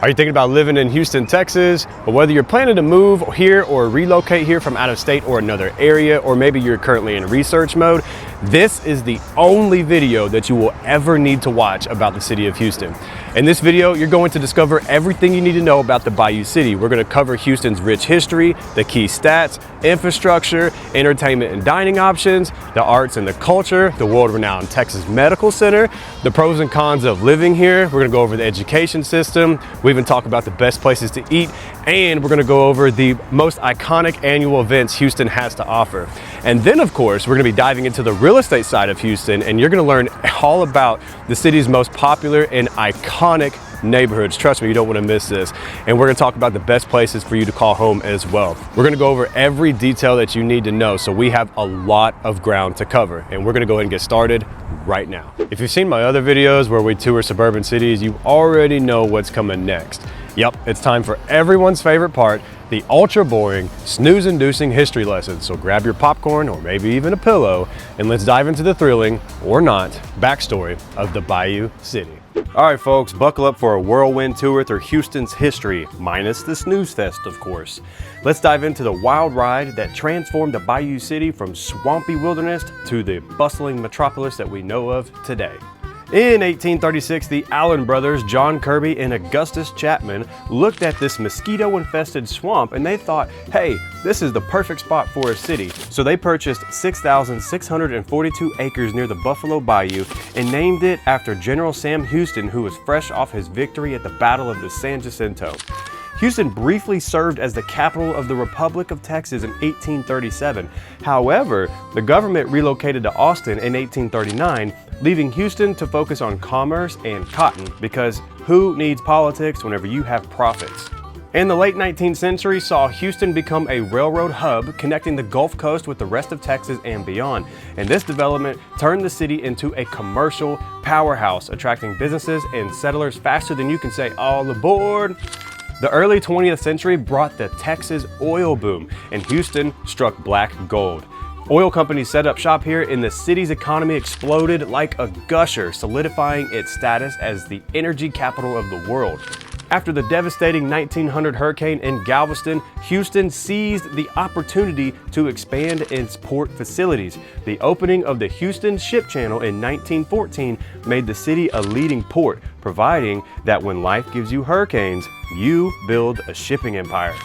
Are you thinking about living in Houston, Texas? Well, whether you're planning to move here or relocate here from out of state or another area, or maybe you're currently in research mode, this is the only video that you will ever need to watch about the city of Houston. In this video, you're going to discover everything you need to know about the Bayou City. We're going to cover Houston's rich history, the key stats, infrastructure, entertainment and dining options, the arts and the culture, the world-renowned Texas Medical Center, the pros and cons of living here. We're going to go over the education system. We even talk about the best places to eat, and we're going to go over the most iconic annual events Houston has to offer. And then, of course, we're going to be diving into the real estate side of Houston, and you're going to learn all about the city's most popular and iconic neighborhoods. Trust me, you don't want to miss this. And we're going to talk about the best places for you to call home as well. We're going to go over every detail that you need to know, so we have a lot of ground to cover, and we're going to go ahead and get started right now. If you've seen my other videos where we tour suburban cities, you already know what's coming next. Yep, it's time for everyone's favorite part, the ultra boring, snooze-inducing history lesson. So grab your popcorn or maybe even a pillow, and let's dive into the thrilling, or not, backstory of the Bayou City. All right, folks, buckle up for a whirlwind tour through Houston's history, minus the snooze fest, of course. Let's dive into the wild ride that transformed the Bayou City from swampy wilderness to the bustling metropolis that we know of today. In 1836, the Allen brothers, John Kirby and Augustus Chapman, looked at this mosquito-infested swamp and they thought, hey, this is the perfect spot for a city. So they purchased 6,642 acres near the Buffalo Bayou and named it after General Sam Houston, who was fresh off his victory at the Battle of the San Jacinto. Houston briefly served as the capital of the Republic of Texas in 1837. However, the government relocated to Austin in 1839, leaving Houston to focus on commerce and cotton, because who needs politics whenever you have profits? And the late 19th century saw Houston become a railroad hub connecting the Gulf Coast with the rest of Texas and beyond. And this development turned the city into a commercial powerhouse, attracting businesses and settlers faster than you can say all aboard. The early 20th century brought the Texas oil boom, and Houston struck black gold. Oil companies set up shop here, and the city's economy exploded like a gusher, solidifying its status as the energy capital of the world. After the devastating 1900 hurricane in Galveston, Houston seized the opportunity to expand its port facilities. The opening of the Houston Ship Channel in 1914 made the city a leading port, providing that when life gives you hurricanes, you build a shipping empire.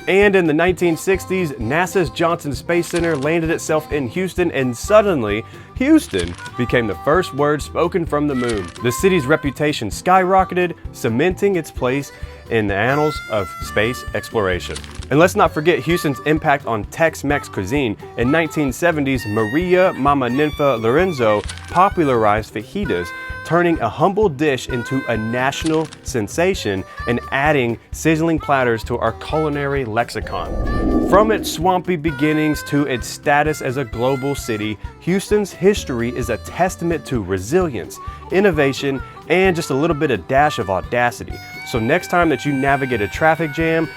And in the 1960s, NASA's Johnson Space Center landed itself in Houston, and suddenly, Houston became the first word spoken from the moon. The city's reputation skyrocketed, cementing its place in the annals of space exploration. And let's not forget Houston's impact on Tex-Mex cuisine. In 1970s, Maria Mama Ninfa Lorenzo popularized fajitas, turning a humble dish into a national sensation and adding sizzling platters to our culinary lexicon. From its swampy beginnings to its status as a global city, Houston's history is a testament to resilience, innovation, and just a little bit of dash of audacity. So next time that you navigate a traffic jam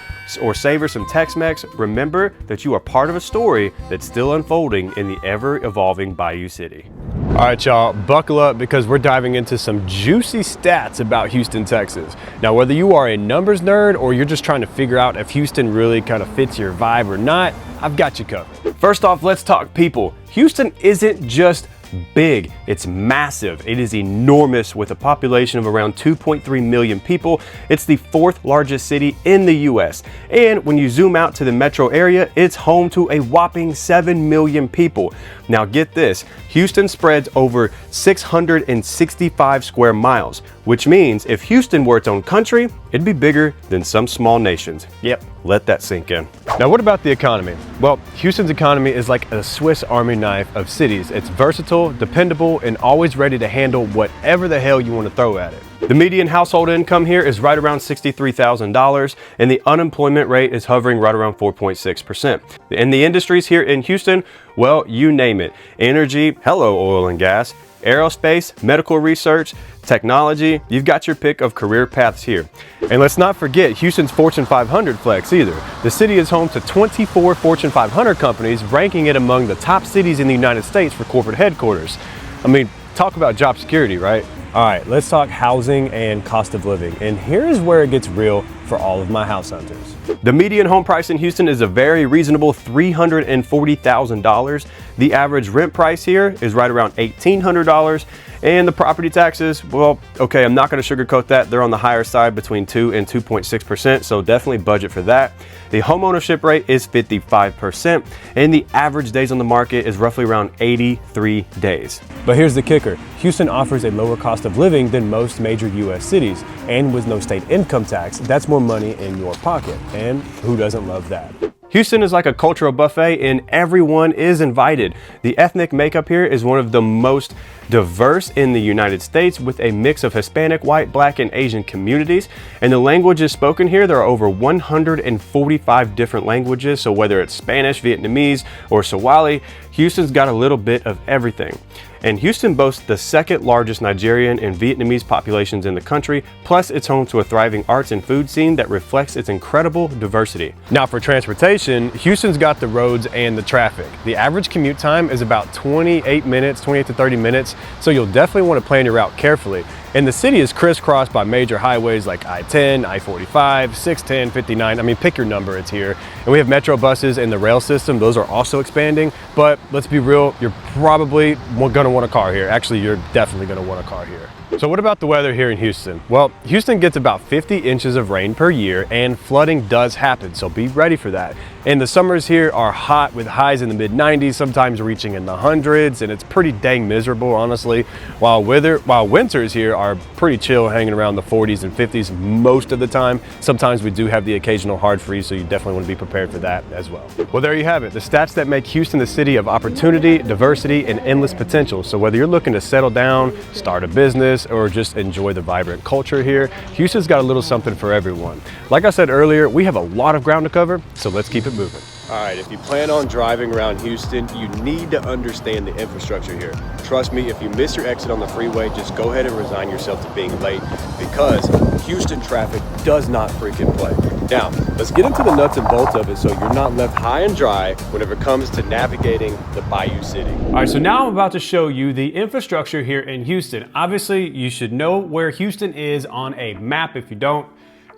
or savor some Tex-Mex, remember that you are part of a story that's still unfolding in the ever-evolving Bayou City. All right, y'all, buckle up because we're diving into some juicy stats about Houston, Texas. Now, whether you are a numbers nerd or you're just trying to figure out if Houston really kind of fits your vibe or not, I've got you covered. First off, let's talk people. Houston isn't just big, it's massive. It is enormous with a population of around 2.3 million people. It's the fourth largest city in the US. And when you zoom out to the metro area, it's home to a whopping 7 million people. Now get this, Houston spreads over 665 square miles, which means if Houston were its own country, it'd be bigger than some small nations. Yep, let that sink in. Now what about the economy? Well, Houston's economy is like a Swiss Army knife of cities. It's versatile, dependable, and always ready to handle whatever the hell you want to throw at it. The median household income here is right around $63,000, and the unemployment rate is hovering right around 4.6%. And the industries here in Houston, well, you name it. Energy, hello oil and gas, aerospace, medical research, technology, you've got your pick of career paths here. And let's not forget Houston's Fortune 500 flex either. The city is home to 24 Fortune 500 companies, ranking it among the top cities in the United States for corporate headquarters. I mean, talk about job security, right? All right, let's talk housing and cost of living. And here's where it gets real for all of my house hunters. The median home price in Houston is a very reasonable $340,000. The average rent price here is right around $1,800. And the property taxes, well, okay, I'm not gonna sugarcoat that. They're on the higher side, between 2 and 2.6%, so definitely budget for that. The home ownership rate is 55%, and the average days on the market is roughly around 83 days. But here's the kicker. Houston offers a lower cost of living than most major US cities, and with no state income tax, that's more money in your pocket, and who doesn't love that? Houston is like a cultural buffet and everyone is invited. The ethnic makeup here is one of the most diverse in the United States, with a mix of Hispanic, white, black, and Asian communities. And the languages spoken here, there are over 145 different languages. So whether it's Spanish, Vietnamese, or Swahili, Houston's got a little bit of everything. And Houston boasts the second largest Nigerian and Vietnamese populations in the country, plus it's home to a thriving arts and food scene that reflects its incredible diversity. Now for transportation, Houston's got the roads and the traffic. The average commute time is about 28 to 30 minutes, so you'll definitely want to plan your route carefully. And the city is crisscrossed by major highways like I-10, I-45, 610, 59. I mean, pick your number, it's here. And we have metro buses and the rail system. Those are also expanding. But let's be real, you're probably gonna want a car here. Actually, you're definitely gonna want a car here. So what about the weather here in Houston? Well, Houston gets about 50 inches of rain per year, and flooding does happen, so be ready for that. And the summers here are hot with highs in the mid-90s, sometimes reaching in the hundreds, and it's pretty dang miserable, honestly. While winters here are pretty chill, hanging around the 40s and 50s most of the time. Sometimes we do have the occasional hard freeze, so you definitely want to be prepared for that as well. Well, there you have it, the stats that make Houston the city of opportunity, diversity, and endless potential. So whether you're looking to settle down, start a business, or just enjoy the vibrant culture here, Houston's got a little something for everyone. Like I said earlier, we have a lot of ground to cover, so let's keep it moving. All right, if you plan on driving around Houston, you need to understand the infrastructure here. Trust me, if you miss your exit on the freeway, just go ahead and resign yourself to being late, because Houston traffic does not freaking play. Now, let's get into the nuts and bolts of it so you're not left high and dry whenever it comes to navigating the Bayou City. All right, so now I'm about to show you the infrastructure here in Houston. Obviously, you should know where Houston is on a map. If you don't,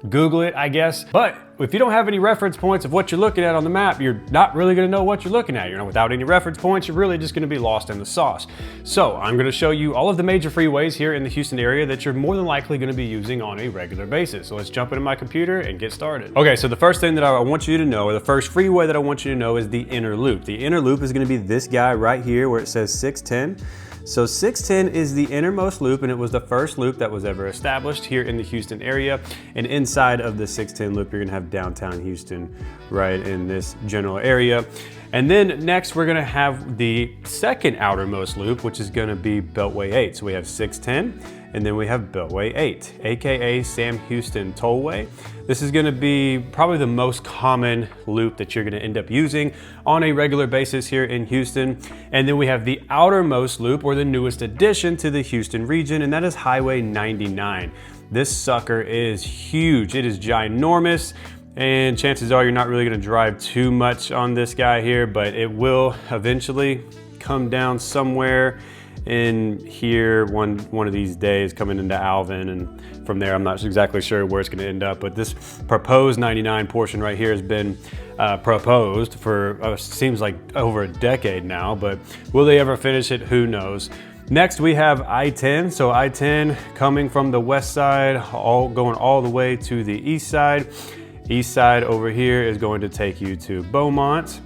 Google it, I guess. But if you don't have any reference points of what you're looking at on the map, you're not really gonna know what you're looking at. Without any reference points, you're really just gonna be lost in the sauce. So I'm gonna show you all of the major freeways here in the Houston area that you're more than likely gonna be using on a regular basis. So let's jump into my computer and get started. Okay, so the first thing that I want you to know, or the first freeway that I want you to know, is the inner loop. The inner loop is gonna be this guy right here where it says 610. So 610 is the innermost loop, and it was the first loop that was ever established here in the Houston area. And inside of the 610 loop, you're gonna have downtown Houston right in this general area. And then next, we're gonna have the second outermost loop, which is gonna be Beltway 8. So we have 610, and then we have Beltway 8, AKA Sam Houston Tollway. This is gonna be probably the most common loop that you're gonna end up using on a regular basis here in Houston. And then we have the outermost loop, or the newest addition to the Houston region, and that is Highway 99. This sucker is huge, it is ginormous. And chances are you're not really gonna drive too much on this guy here, but it will eventually come down somewhere in here one of these days, coming into Alvin, and from there I'm not exactly sure where it's going to end up. But this proposed 99 portion right here has been proposed for seems like over a decade now, but will they ever finish it? Who knows. Next we have I-10. So I-10 coming from the west side, going all the way to the east side. East side over here is going to take you to Beaumont.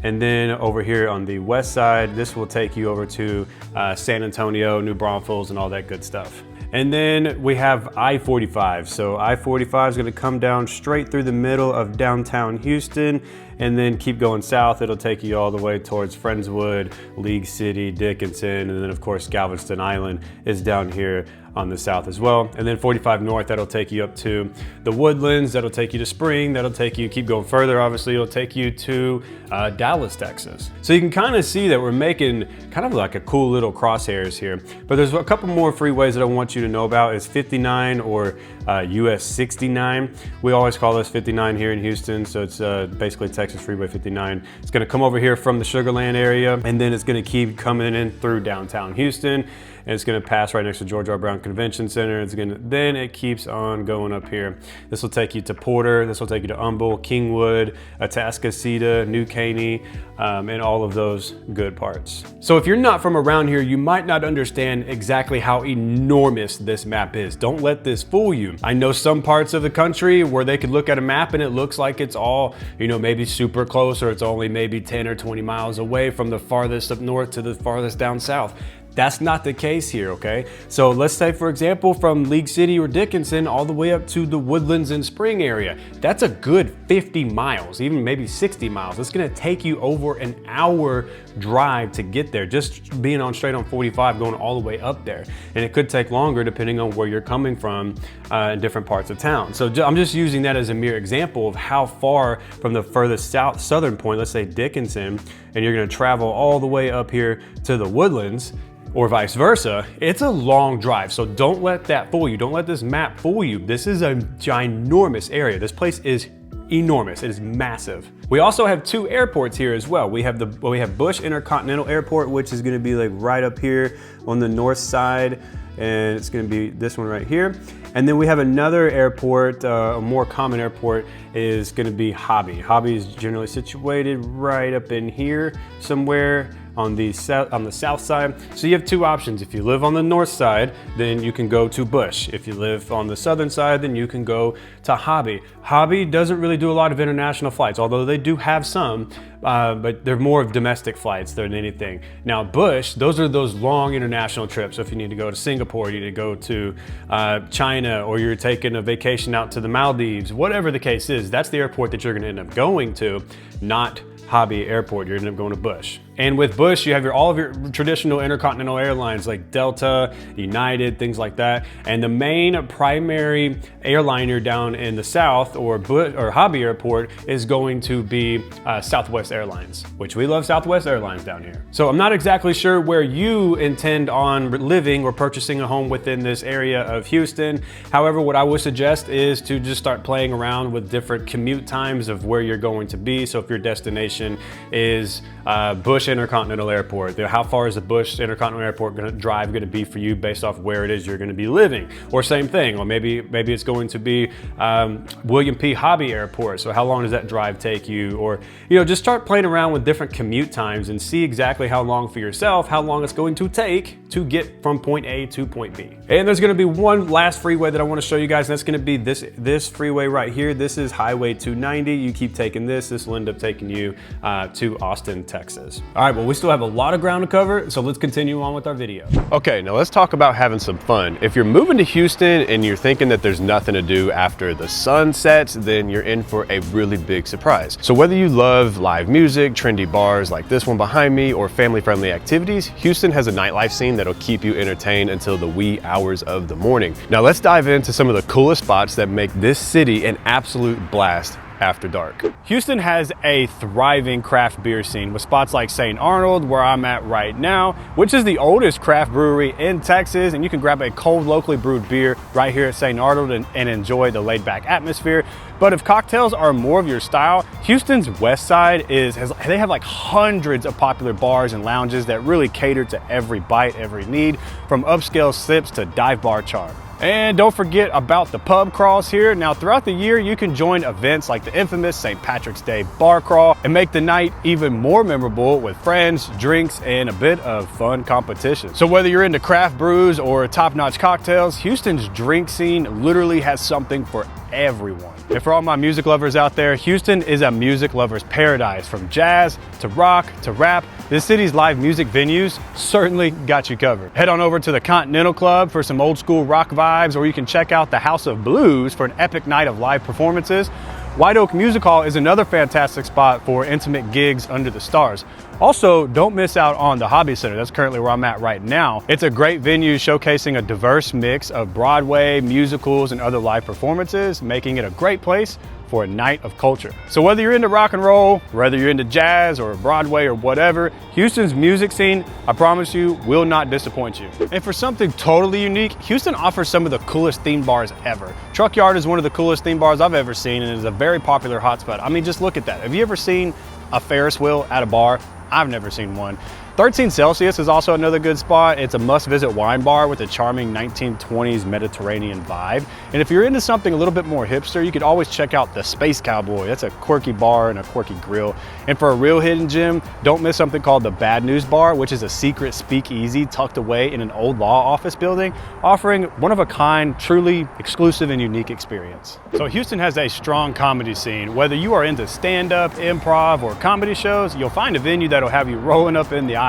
And then over here on the west side, this will take you over to San Antonio, New Braunfels, and all that good stuff. And then we have I-45. So I-45 is gonna come down straight through the middle of downtown Houston, and then keep going south. It'll take you all the way towards Friendswood, League City, Dickinson, and then of course Galveston Island is down here on the south as well. And then 45 north, that'll take you up to the Woodlands, that'll take you to Spring, that'll take you, keep going further, obviously, it'll take you to Dallas, Texas. So you can kind of see that we're making kind of like a cool little crosshairs here. But there's a couple more freeways that I want you to know about. Is 59 or US 69. We always call this 59 here in Houston, so it's basically Texas Freeway 59. It's gonna come over here from the Sugar Land area, and then it's gonna keep coming in through downtown Houston. and it's going to pass right next to George R. Brown Convention Center. Then it keeps on going up here. This will take you to Porter. This will take you to Humble, Kingwood, Atascocita, New Caney, and all of those good parts. So if you're not from around here, you might not understand exactly how enormous this map is. Don't let this fool you. I know some parts of the country where they could look at a map and it looks like it's all, you know, maybe super close, or it's only maybe 10 or 20 miles away from the farthest up north to the farthest down south. That's not the case here, okay? So let's say, for example, from League City or Dickinson all the way up to the Woodlands and Spring area. That's a good 50 miles, even maybe 60 miles. It's gonna take you over an hour drive to get there, just being on straight on 45, going all the way up there. And it could take longer depending on where you're coming from in different parts of town. So I'm just using that as a mere example of how far from the furthest southern point, let's say Dickinson, and you're gonna travel all the way up here to the Woodlands, or vice versa. It's a long drive, so don't let that fool you. Don't let this map fool you. This is a ginormous area. This place is enormous. It is massive. We also have two airports here as well. We have Bush Intercontinental Airport, which is gonna be like right up here on the north side, and it's gonna be this one right here. And then we have another airport, a more common airport is gonna be Hobby. Hobby is generally situated right up in here somewhere on the south side. So you have two options. If you live on the north side, then you can go to Bush. If you live on the southern side, then you can go to Hobby. Hobby doesn't really do a lot of international flights, although they do have some, but they're more of domestic flights than anything. Now Bush, those are those long international trips. So if you need to go to Singapore, you need to go to China, or you're taking a vacation out to the Maldives, whatever the case is, that's the airport that you're gonna end up going to, not Hobby Airport. You're gonna end up going to Bush. And with Bush, you have all of your traditional intercontinental airlines like Delta, United, things like that. And the main primary airliner down in the south, or Hobby Airport, is going to be Southwest Airlines, which we love Southwest Airlines down here. So I'm not exactly sure where you intend on living or purchasing a home within this area of Houston. However, what I would suggest is to just start playing around with different commute times of where you're going to be. So if your destination is Bush Intercontinental Airport, how far is the Bush Intercontinental Airport going to be for you based off where it is you're going to be living? Or same thing, or maybe it's going to be William P. Hobby Airport. So how long does that drive take you? Or, you know, just start playing around with different commute times and see exactly how long for yourself, how long it's going to take to get from point A to point B. And there's going to be one last freeway that I want to show you guys, and that's going to be this freeway right here. This is Highway 290. You keep taking this will end up taking you to Austin, Texas. All right, well, we still have a lot of ground to cover, so let's continue on with our video. Okay, now let's talk about having some fun. If you're moving to Houston and you're thinking that there's nothing to do after the sun sets, then you're in for a really big surprise. So whether you love live music, trendy bars like this one behind me, or family-friendly activities, Houston has a nightlife scene that'll keep you entertained until the wee hours of the morning. Now let's dive into some of the coolest spots that make this city an absolute blast after dark. Houston has a thriving craft beer scene with spots like St. Arnold, where I'm at right now, which is the oldest craft brewery in Texas, and you can grab a cold locally brewed beer right here at St. Arnold and enjoy the laid back atmosphere. But if cocktails are more of your style, Houston's west side they have like hundreds of popular bars and lounges that really cater to every bite, every need, from upscale sips to dive bar charm. And don't forget about the pub crawls here. Now throughout the year, you can join events like the infamous St. Patrick's Day bar crawl and make the night even more memorable with friends, drinks, and a bit of fun competition. So whether you're into craft brews or top-notch cocktails, Houston's drink scene literally has something for everyone. And for all my music lovers out there, Houston is a music lover's paradise. From jazz to rock to rap, this city's live music venues certainly got you covered. Head on over to the Continental Club for some old school rock vibes, or you can check out the House of Blues for an epic night of live performances. White Oak Music Hall is another fantastic spot for intimate gigs under the stars. Also, don't miss out on the Hobby Center. That's currently where I'm at right now. It's a great venue showcasing a diverse mix of Broadway, musicals, and other live performances, making it a great place for a night of culture. So whether you're into rock and roll, whether you're into jazz or Broadway or whatever, Houston's music scene, I promise you, will not disappoint you. And for something totally unique, Houston offers some of the coolest theme bars ever. Truck Yard is one of the coolest theme bars I've ever seen, and is a very popular hotspot. I mean, just look at that. Have you ever seen a Ferris wheel at a bar? I've never seen one. 13 Celsius is also another good spot. It's a must-visit wine bar with a charming 1920s Mediterranean vibe. And if you're into something a little bit more hipster, you could always check out the Space Cowboy. That's a quirky bar and a quirky grill. And for a real hidden gem, don't miss something called the Bad News Bar, which is a secret speakeasy tucked away in an old law office building, offering one-of-a-kind, truly exclusive and unique experience. So Houston has a strong comedy scene. Whether you are into stand-up, improv, or comedy shows, you'll find a venue that'll have you rolling up in the aisles.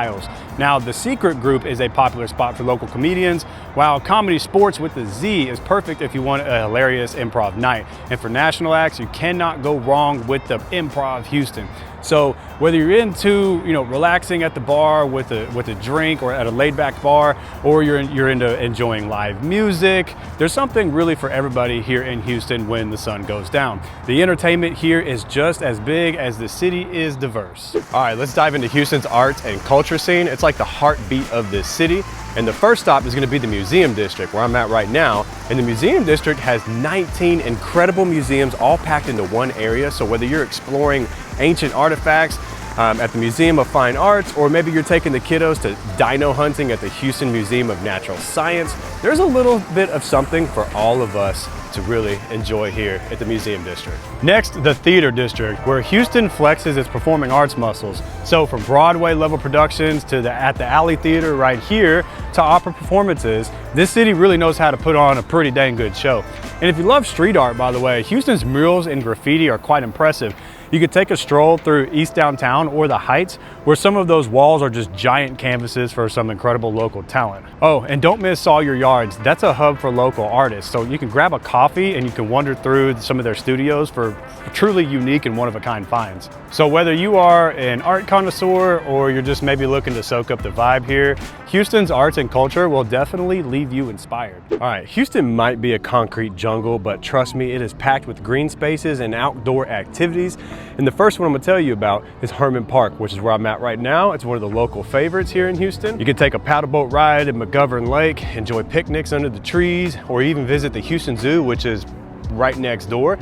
Now, the Secret Group is a popular spot for local comedians, while Comedy Sports with the Z is perfect if you want a hilarious improv night. And for national acts, you cannot go wrong with the Improv Houston. So whether you're into, relaxing at the bar with a drink or at a laid-back bar, or you're into enjoying live music, there's something really for everybody here in Houston when the sun goes down. The entertainment here is just as big as the city is diverse. All right, let's dive into Houston's arts and culture scene. It's like the heartbeat of this city. And the first stop is going to be the Museum District, where I'm at right now. And the Museum District has 19 incredible museums all packed into one area. So whether you're exploring ancient artifacts at the Museum of Fine Arts, or maybe you're taking the kiddos to dino hunting at the Houston Museum of Natural Science, there's a little bit of something for all of us to really enjoy here at the Museum District. Next, the Theater District, where Houston flexes its performing arts muscles. So from Broadway level productions to at the Alley Theater right here to opera performances, this city really knows how to put on a pretty dang good show. And if you love street art, by the way, Houston's murals and graffiti are quite impressive. You could take a stroll through East Downtown or the Heights, where some of those walls are just giant canvases for some incredible local talent. Oh, and don't miss Sawyer Yards. That's a hub for local artists. So you can grab a coffee and you can wander through some of their studios for truly unique and one-of-a-kind finds. So whether you are an art connoisseur or you're just maybe looking to soak up the vibe here, Houston's arts and culture will definitely leave you inspired. All right, Houston might be a concrete jungle, but trust me, it is packed with green spaces and outdoor activities. And the first one I'm gonna tell you about is Herman Park, which is where I'm at right now. It's one of the local favorites here in Houston. You can take a paddle boat ride at McGovern Lake, enjoy picnics under the trees, or even visit the Houston Zoo, which is right next door.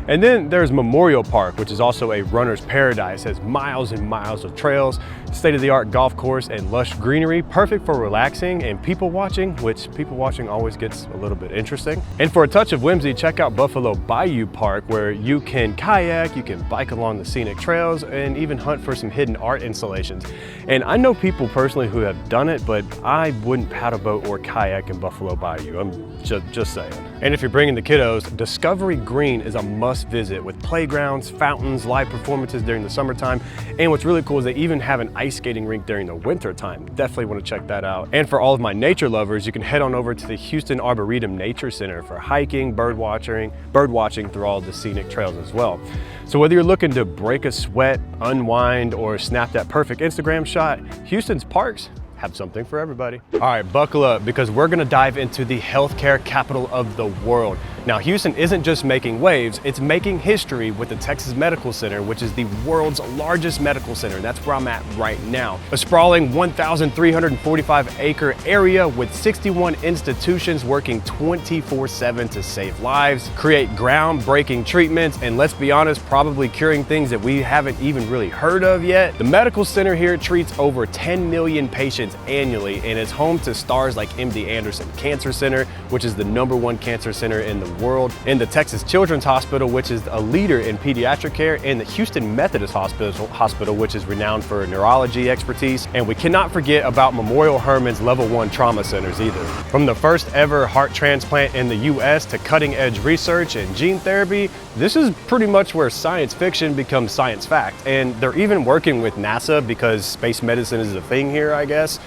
And then there's Memorial Park, which is also a runner's paradise. It has miles and miles of trails, state-of-the-art golf course, and lush greenery, perfect for relaxing and people watching, which people watching always gets a little bit interesting. And for a touch of whimsy, check out Buffalo Bayou Park, where you can kayak, you can bike along the scenic trails, and even hunt for some hidden art installations. And I know people personally who have done it, but I wouldn't paddle boat or kayak in Buffalo Bayou. I'm just saying. And if you're bringing the kiddos, Discovery Green is a must visit with playgrounds, fountains, live performances during the summertime. And what's really cool is they even have an ice skating rink during the winter time. Definitely want to check that out. And for all of my nature lovers, you can head on over to the Houston Arboretum Nature Center for hiking, bird watching through all the scenic trails as well. So whether you're looking to break a sweat, unwind, or snap that perfect Instagram shot, Houston's parks have something for everybody. All right, buckle up, because we're gonna dive into the healthcare capital of the world. Now, Houston isn't just making waves, it's making history with the Texas Medical Center, which is the world's largest medical center. That's where I'm at right now. A sprawling 1,345-acre area with 61 institutions working 24/7 to save lives, create groundbreaking treatments, and let's be honest, probably curing things that we haven't even really heard of yet. The medical center here treats over 10 million patients annually, and is home to stars like MD Anderson Cancer Center, which is the #1 cancer center in the world, and the Texas Children's Hospital, which is a leader in pediatric care, and the Houston Methodist Hospital, which is renowned for neurology expertise. And we cannot forget about Memorial Hermann's Level 1 trauma centers either. From the first ever heart transplant in the US to cutting edge research and gene therapy, this is pretty much where science fiction becomes science fact. And they're even working with NASA because space medicine is a thing here, I guess.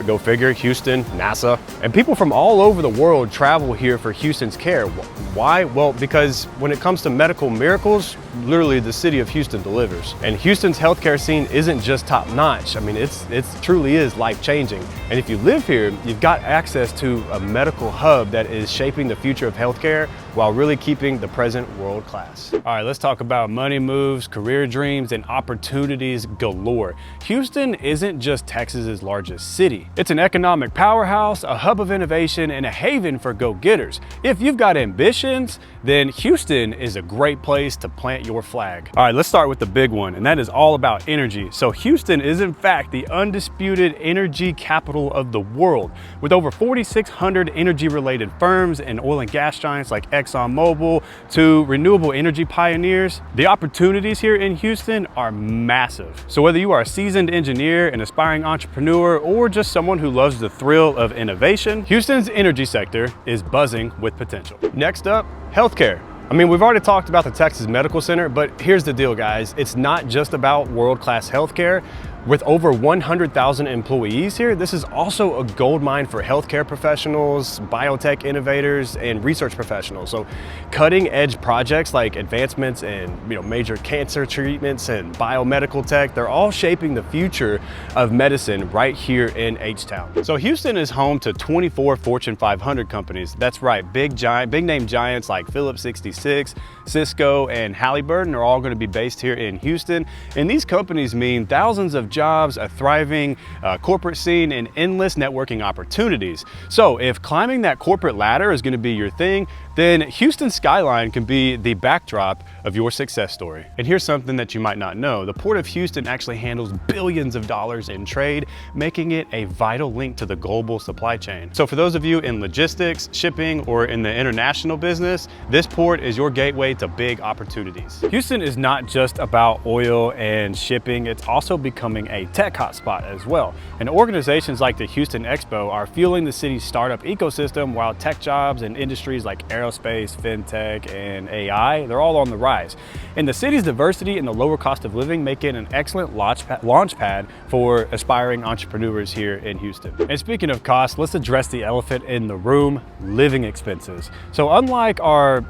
Go figure, Houston, NASA. And people from all over the world travel here for Houston's care. Why? Well, because when it comes to medical miracles, literally the city of Houston delivers. And Houston's healthcare scene isn't just top notch. I mean, it truly is life-changing. And if you live here, you've got access to a medical hub that is shaping the future of healthcare while really keeping the present world class. All right, let's talk about money moves, career dreams, and opportunities galore. Houston isn't just Texas's largest city. It's an economic powerhouse, a hub of innovation, and a haven for go-getters. If you've got ambitions, then Houston is a great place to plant plant your flag. All right, let's start with the big one, and that is all about energy. So Houston is in fact the undisputed energy capital of the world, with over 4,600 energy-related firms and oil and gas giants like ExxonMobil to renewable energy pioneers. The opportunities here in Houston are massive. So whether you are a seasoned engineer, an aspiring entrepreneur, or just someone who loves the thrill of innovation, Houston's energy sector is buzzing with potential. Next up, healthcare. I mean, we've already talked about the Texas Medical Center, but here's the deal, guys. It's not just about world-class healthcare. With over 100,000 employees here, this is also a gold mine for healthcare professionals, biotech innovators, and research professionals. So cutting-edge projects like advancements in major cancer treatments and biomedical tech, they're all shaping the future of medicine right here in H-Town. So Houston is home to 24 Fortune 500 companies. That's right, big name giants like Phillips 66, Cisco, and Halliburton are all going to be based here in Houston. And these companies mean thousands of jobs, a thriving corporate scene, and endless networking opportunities. So if climbing that corporate ladder is going to be your thing, then Houston's skyline can be the backdrop of your success story. And here's something that you might not know. The Port of Houston actually handles billions of dollars in trade, making it a vital link to the global supply chain. So for those of you in logistics, shipping, or in the international business, this port is your gateway to big opportunities. Houston is not just about oil and shipping, it's also becoming a tech hotspot as well. And organizations like the Houston Expo are fueling the city's startup ecosystem, while tech jobs and industries like aerospace, fintech, and AI, they're all on the rise. And the city's diversity and the lower cost of living make it an excellent launch pad for aspiring entrepreneurs here in Houston. And speaking of cost, let's address the elephant in the room: living expenses. So unlike our,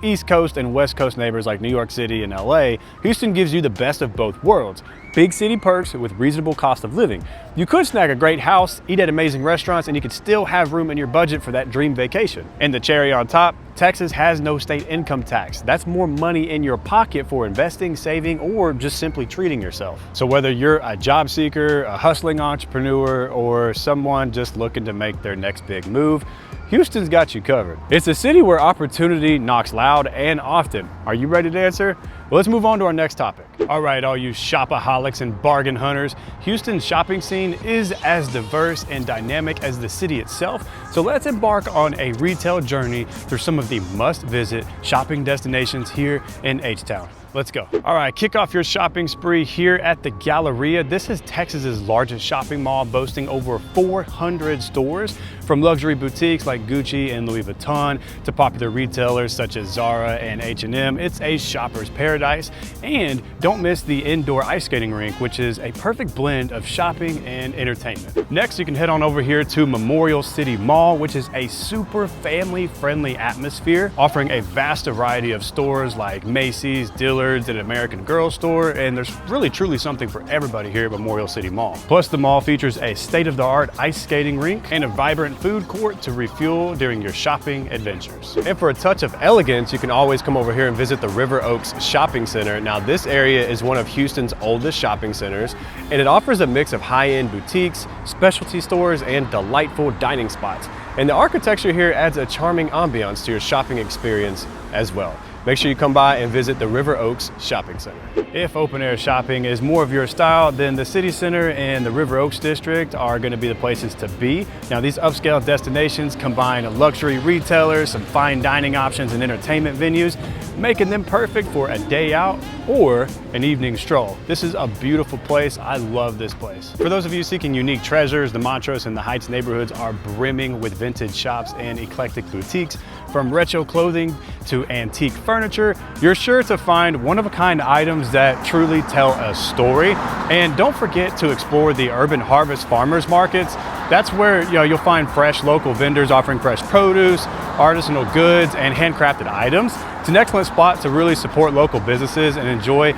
East Coast and West Coast neighbors like New York City and LA, Houston gives you the best of both worlds. Big city perks with reasonable cost of living. You could snag a great house, eat at amazing restaurants, and you could still have room in your budget for that dream vacation. And the cherry on top, Texas has no state income tax. That's more money in your pocket for investing, saving, or just simply treating yourself. So whether you're a job seeker, a hustling entrepreneur, or someone just looking to make their next big move, Houston's got you covered. It's a city where opportunity knocks loud and often. Are you ready to answer? Well, let's move on to our next topic. All right, all you shopaholics and bargain hunters, Houston's shopping scene is as diverse and dynamic as the city itself. So let's embark on a retail journey through some of the must-visit shopping destinations here in H-Town. Let's go. All right, kick off your shopping spree here at the Galleria. This is Texas's largest shopping mall, boasting over 400 stores, from luxury boutiques like Gucci and Louis Vuitton to popular retailers such as Zara and H&M. It's a shopper's paradise. And don't miss the indoor ice skating rink, which is a perfect blend of shopping and entertainment. Next, you can head on over here to Memorial City Mall, which is a super family-friendly atmosphere, offering a vast variety of stores like Macy's, Dillard's, and American Girl store, and there's really truly something for everybody here at Memorial City Mall. Plus, the mall features a state-of-the-art ice skating rink and a vibrant food court to refuel during your shopping adventures. And for a touch of elegance, you can always come over here and visit the River Oaks Shopping Center. Now, this area is one of Houston's oldest shopping centers, and it offers a mix of high-end boutiques, specialty stores, and delightful dining spots. And the architecture here adds a charming ambiance to your shopping experience as well. Make sure you come by and visit the River Oaks Shopping Center. If open air shopping is more of your style, then the City Center and the River Oaks District are going to be the places to be. Now, these upscale destinations combine luxury retailers, some fine dining options, and entertainment venues, making them perfect for a day out or an evening stroll. This is a beautiful place. I love this place. For those of you seeking unique treasures, the Montrose and the Heights neighborhoods are brimming with vintage shops and eclectic boutiques. From retro clothing to antique furniture, you're sure to find one-of-a-kind items that truly tell a story. And don't forget to explore the Urban Harvest Farmers Markets. That's where you'll find fresh local vendors offering fresh produce, artisanal goods, and handcrafted items. It's an excellent spot to really support local businesses and enjoy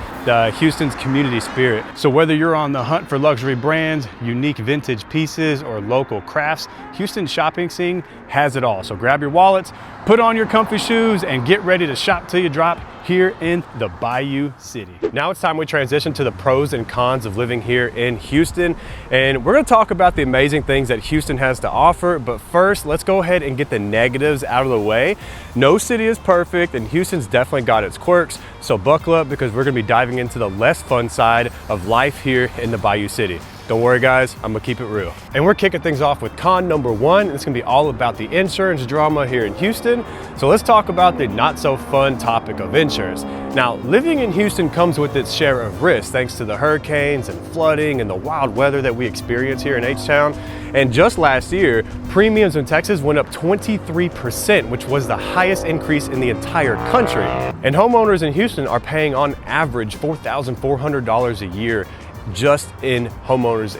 Houston's community spirit. So whether you're on the hunt for luxury brands, unique vintage pieces, or local crafts, Houston's shopping scene has it all. So grab your wallets, put on your comfy shoes, and get ready to shop till you drop here in the Bayou City. Now it's time we transition to the pros and cons of living here in Houston. And we're gonna talk about the amazing things that Houston has to offer. But first, let's go ahead and get the negatives out of the way. No city is perfect, and Houston's definitely got its quirks. So buckle up, because we're gonna be diving into the less fun side of life here in the Bayou City. Don't worry guys, I'm gonna keep it real. And we're kicking things off with con number one. It's gonna be all about the insurance drama here in Houston. So let's talk about the not so fun topic of insurance. Now, living in Houston comes with its share of risk thanks to the hurricanes and flooding and the wild weather that we experience here in H-Town. And just last year, premiums in Texas went up 23%, which was the highest increase in the entire country. And homeowners in Houston are paying on average $4,400 a year just in homeowners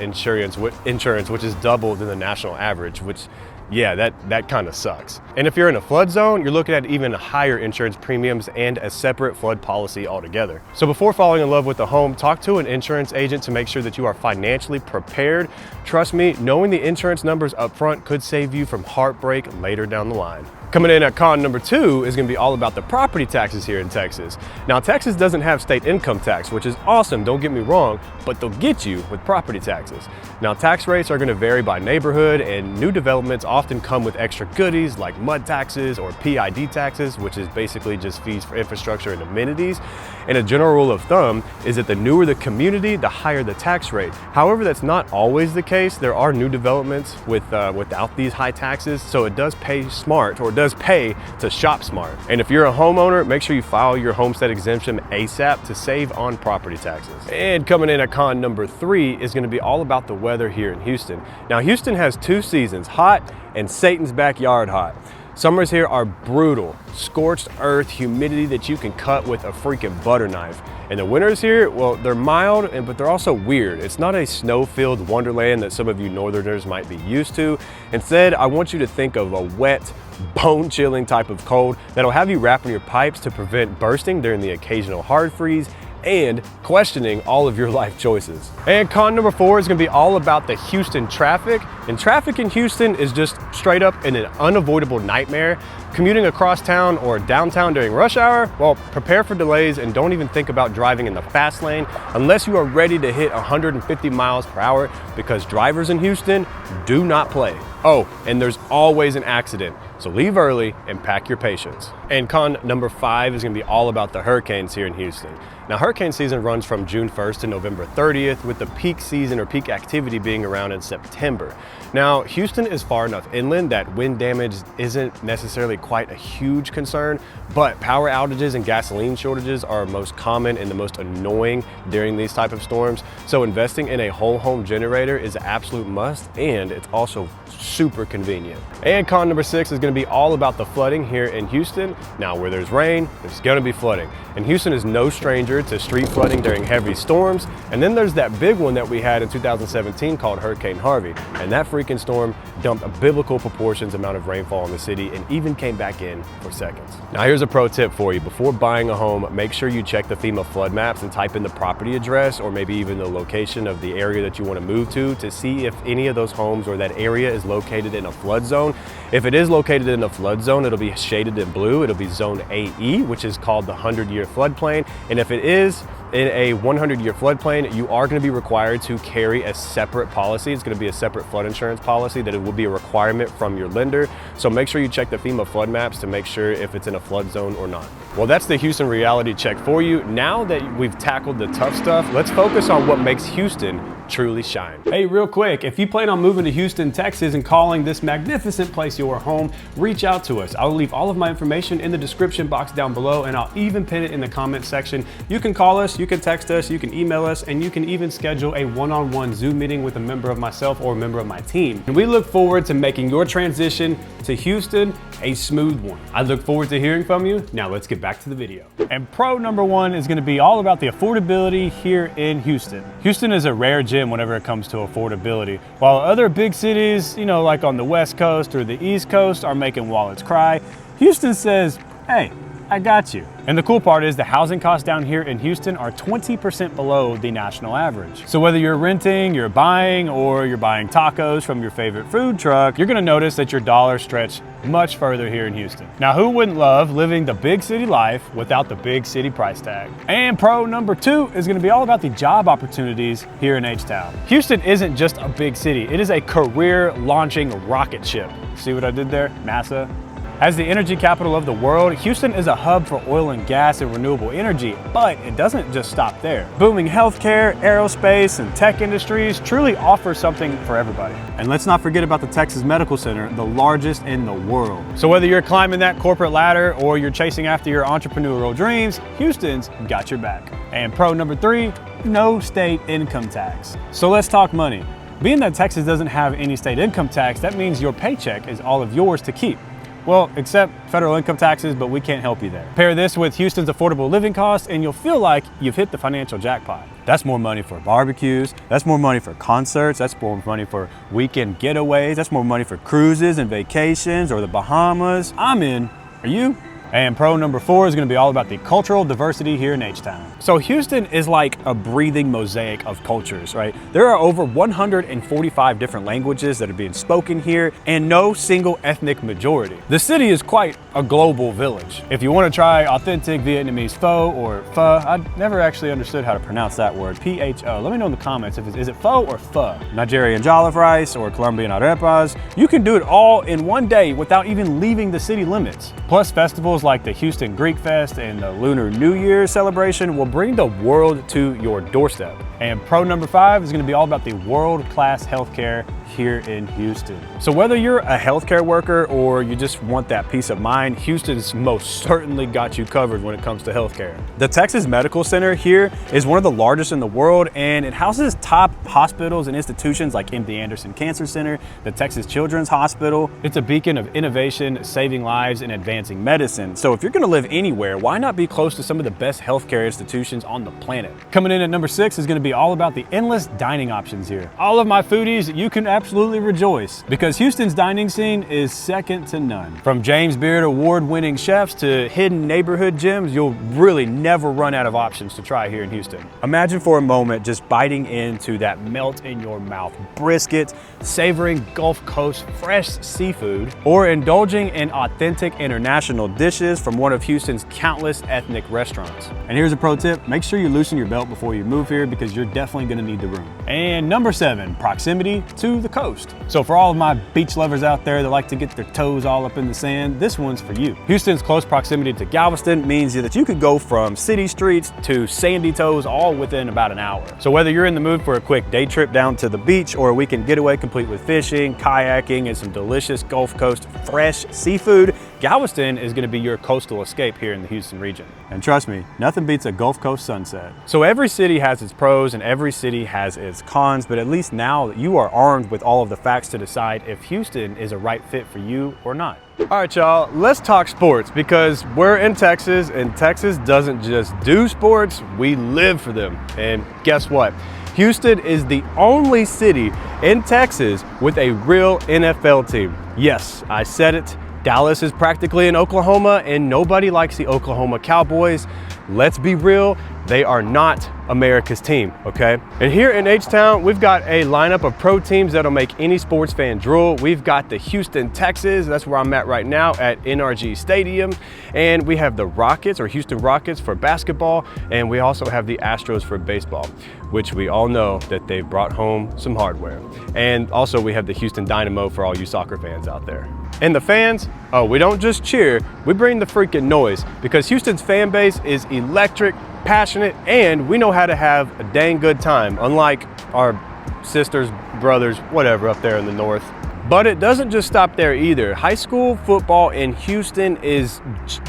insurance, which is double than the national average, which, yeah, that kind of sucks. And if you're in a flood zone, you're looking at even higher insurance premiums and a separate flood policy altogether. So before falling in love with the home, talk to an insurance agent to make sure that you are financially prepared. Trust me, knowing the insurance numbers up front could save you from heartbreak later down the line. Coming in at con number two is gonna be all about the property taxes here in Texas. Now, Texas doesn't have state income tax, which is awesome, don't get me wrong, but they'll get you with property taxes. Now, tax rates are gonna vary by neighborhood, and new developments often come with extra goodies like mud taxes or PID taxes, which is basically just fees for infrastructure and amenities. And a general rule of thumb is that the newer the community, the higher the tax rate. However, that's not always the case. There are new developments without these high taxes, so it does pay smart, or it does pay to shop smart. And if you're a homeowner, make sure you file your homestead exemption ASAP to save on property taxes. And coming in at con number three is gonna be all about the weather here in Houston. Now, Houston has two seasons, hot and Satan's backyard hot. Summers here are brutal, scorched earth humidity that you can cut with a freaking butter knife. And the winters here, well, they're mild, but they're also weird. It's not a snow-filled wonderland that some of you northerners might be used to. Instead, I want you to think of a wet, bone-chilling type of cold that'll have you wrapping your pipes to prevent bursting during the occasional hard freeze and questioning all of your life choices. And con number four is gonna be all about the Houston traffic. And traffic in Houston is just straight up an unavoidable nightmare. Commuting across town or downtown during rush hour, well, prepare for delays and don't even think about driving in the fast lane unless you are ready to hit 150 miles per hour, because drivers in Houston do not play. Oh, and there's always an accident, so leave early and pack your patience. And con number five is gonna be all about the hurricanes here in Houston. Now, hurricane season runs from June 1st to November 30th, with the peak season or peak activity being around in September. Now, Houston is far enough inland that wind damage isn't necessarily quite a huge concern, but power outages and gasoline shortages are most common and the most annoying during these type of storms. So investing in a whole home generator is an absolute must, and it's also super convenient. And con number six is gonna be all about the flooding here in Houston. Now, where there's rain, there's gonna be flooding. And Houston is no stranger to street flooding during heavy storms. And then there's that big one that we had in 2017 called Hurricane Harvey. And that freaking storm dumped a biblical proportions amount of rainfall in the city and even came back in for seconds. Now, here's a pro tip for you. Before buying a home, make sure you check the FEMA flood maps and type in the property address, or maybe even the location of the area that you want to move to see if any of those homes or that area is located in a flood zone. If it is located in a flood zone, it'll be shaded in blue. It'll be zone AE, which is called the 100-year floodplain. And if it is in a 100-year floodplain, you are going to be required to carry a separate policy. It's going to be a separate flood insurance policy that it will be a requirement from your lender. So make sure you check the FEMA flood maps to make sure if it's in a flood zone or not. Well, that's the Houston reality check for you. Now that we've tackled the tough stuff, let's focus on what makes Houston truly shine. Hey, real quick, if you plan on moving to Houston, Texas and calling this magnificent place your home, reach out to us. I'll leave all of my information in the description box down below, and I'll even pin it in the comment section. You can call us, you can text us, you can email us, and you can even schedule a one-on-one Zoom meeting with a member of myself or a member of my team. And we look forward to making your transition to Houston a smooth one. I look forward to hearing from you. Now let's get back to the video. And pro number one is gonna be all about the affordability here in Houston. Houston is a rare gem whenever it comes to affordability. While other big cities, like on the West Coast or the East Coast, are making wallets cry, Houston says, hey, I got you. And the cool part is the housing costs down here in Houston are 20% below the national average. So whether you're renting, you're buying, or you're buying tacos from your favorite food truck, you're gonna notice that your dollar stretch much further here in Houston. Now, who wouldn't love living the big city life without the big city price tag? And pro number 2 is gonna be all about the job opportunities here in H-Town. Houston isn't just a big city, it is a career launching rocket ship. See what I did there? NASA. As the energy capital of the world, Houston is a hub for oil and gas and renewable energy, but it doesn't just stop there. Booming healthcare, aerospace, and tech industries truly offer something for everybody. And let's not forget about the Texas Medical Center, the largest in the world. So whether you're climbing that corporate ladder or you're chasing after your entrepreneurial dreams, Houston's got your back. And pro number 3, no state income tax. So let's talk money. Being that Texas doesn't have any state income tax, that means your paycheck is all of yours to keep. Well, except federal income taxes, but we can't help you there. Pair this with Houston's affordable living costs and you'll feel like you've hit the financial jackpot. That's more money for barbecues, that's more money for concerts, that's more money for weekend getaways, that's more money for cruises and vacations or the Bahamas. I'm in. Are you? And pro number 4 is gonna be all about the cultural diversity here in H-Town. So Houston is like a breathing mosaic of cultures, right? There are over 145 different languages that are being spoken here and no single ethnic majority. The city is quite a global village. If you wanna try authentic Vietnamese pho or pho, I never actually understood how to pronounce that word, P-H-O. Let me know in the comments if is it pho or pho? Nigerian jollof rice or Colombian arepas. You can do it all in one day without even leaving the city limits. Plus festivals like the Houston Greek Fest and the Lunar New Year celebration will bring the world to your doorstep. And pro number 5 is gonna be all about the world-class healthcare here in Houston. So whether you're a healthcare worker or you just want that peace of mind, Houston's most certainly got you covered when it comes to healthcare. The Texas Medical Center here is one of the largest in the world and it houses top hospitals and institutions like MD Anderson Cancer Center, the Texas Children's Hospital. It's a beacon of innovation, saving lives, and advancing medicine. So if you're gonna live anywhere, why not be close to some of the best healthcare institutions on the planet? Coming in at number 6 is gonna be all about the endless dining options here. All of my foodies, you can absolutely rejoice because Houston's dining scene is second to none. From James Beard award-winning chefs to hidden neighborhood gems, you'll really never run out of options to try here in Houston. Imagine for a moment just biting into that melt in your mouth brisket, savoring Gulf Coast fresh seafood, or indulging in authentic international dishes from one of Houston's countless ethnic restaurants. And here's a pro tip, make sure you loosen your belt before you move here because you're definitely gonna need the room. And number 7, proximity to the coast. So for all of my beach lovers out there that like to get their toes all up in the sand, this one's for you. Houston's close proximity to Galveston means that you could go from city streets to sandy toes all within about an hour. So whether you're in the mood for a quick day trip down to the beach or a weekend getaway complete with fishing, kayaking, and some delicious Gulf Coast fresh seafood, Galveston is gonna be your coastal escape here in the Houston region. And trust me, nothing beats a Gulf Coast sunset. So every city has its pros and every city has its cons, but at least now you are armed with all of the facts to decide if Houston is a right fit for you or not. All right, y'all, let's talk sports because we're in Texas and Texas doesn't just do sports, we live for them. And guess what? Houston is the only city in Texas with a real NFL team. Yes, I said it. Dallas is practically in Oklahoma and nobody likes the Oklahoma Cowboys. Let's be real, they are not America's team, okay? And here in H-Town, we've got a lineup of pro teams that'll make any sports fan drool. We've got the Houston Texans, that's where I'm at right now at NRG Stadium. And we have the Rockets, or Houston Rockets for basketball. And we also have the Astros for baseball, which we all know that they've brought home some hardware. And also we have the Houston Dynamo for all you soccer fans out there. And the fans, oh, we don't just cheer, we bring the freaking noise because Houston's fan base is electric, passionate, and we know how to have a dang good time, unlike our sisters, brothers, whatever up there in the north. But it doesn't just stop there either. High school football in Houston is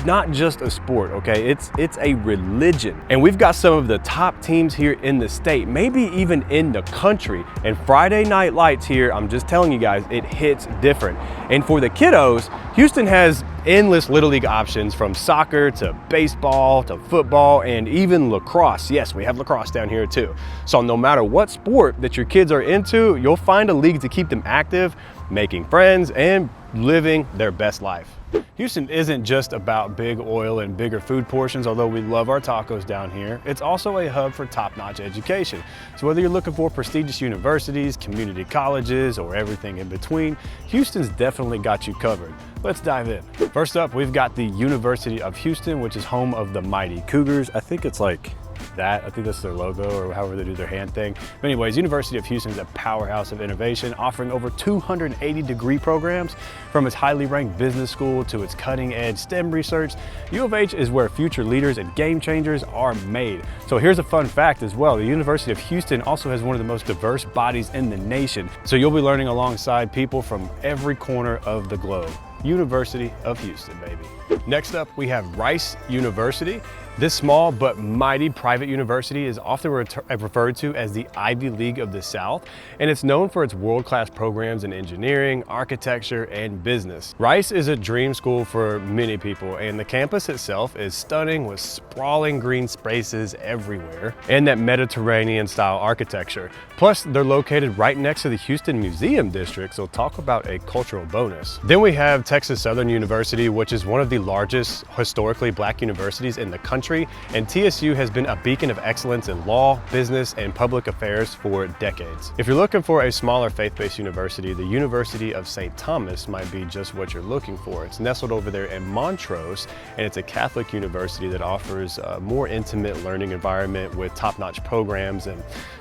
not just a sport, okay? It's a religion. And we've got some of the top teams here in the state, maybe even in the country. And Friday Night Lights here, I'm just telling you guys, it hits different. And for the kiddos, Houston has endless Little League options from soccer to baseball to football and even lacrosse. Yes, we have lacrosse down here too. So no matter what sport that your kids are into, you'll find a league to keep them active, making friends, and living their best life. Houston isn't just about big oil and bigger food portions, although we love our tacos down here. It's also a hub for top-notch education. So whether you're looking for prestigious universities, community colleges, or everything in between, Houston's definitely got you covered. Let's dive in. First up, we've got the University of Houston, which is home of the mighty Cougars. I think it's like that. I think that's their logo, or however they do their hand thing. But anyways, University of Houston is a powerhouse of innovation, offering over 280 degree programs. From its highly ranked business school to its cutting edge STEM research, U of H is where future leaders and game changers are made. So here's a fun fact as well. The University of Houston also has one of the most diverse bodies in the nation. So you'll be learning alongside people from every corner of the globe. University of Houston, baby. Next up, we have Rice University. This small but mighty private university is often referred to as the Ivy League of the South, and it's known for its world-class programs in engineering, architecture, and business. Rice is a dream school for many people, and the campus itself is stunning with sprawling green spaces everywhere and that Mediterranean-style architecture. Plus, they're located right next to the Houston Museum District, so talk about a cultural bonus. Then we have Texas Southern University, which is one of the largest historically Black universities in the country, and TSU has been a beacon of excellence in law, business, and public affairs for decades. If you're looking for a smaller faith-based university, the University of St. Thomas might be just what you're looking for. It's nestled over there in Montrose, and it's a Catholic university that offers a more intimate learning environment with top-notch programs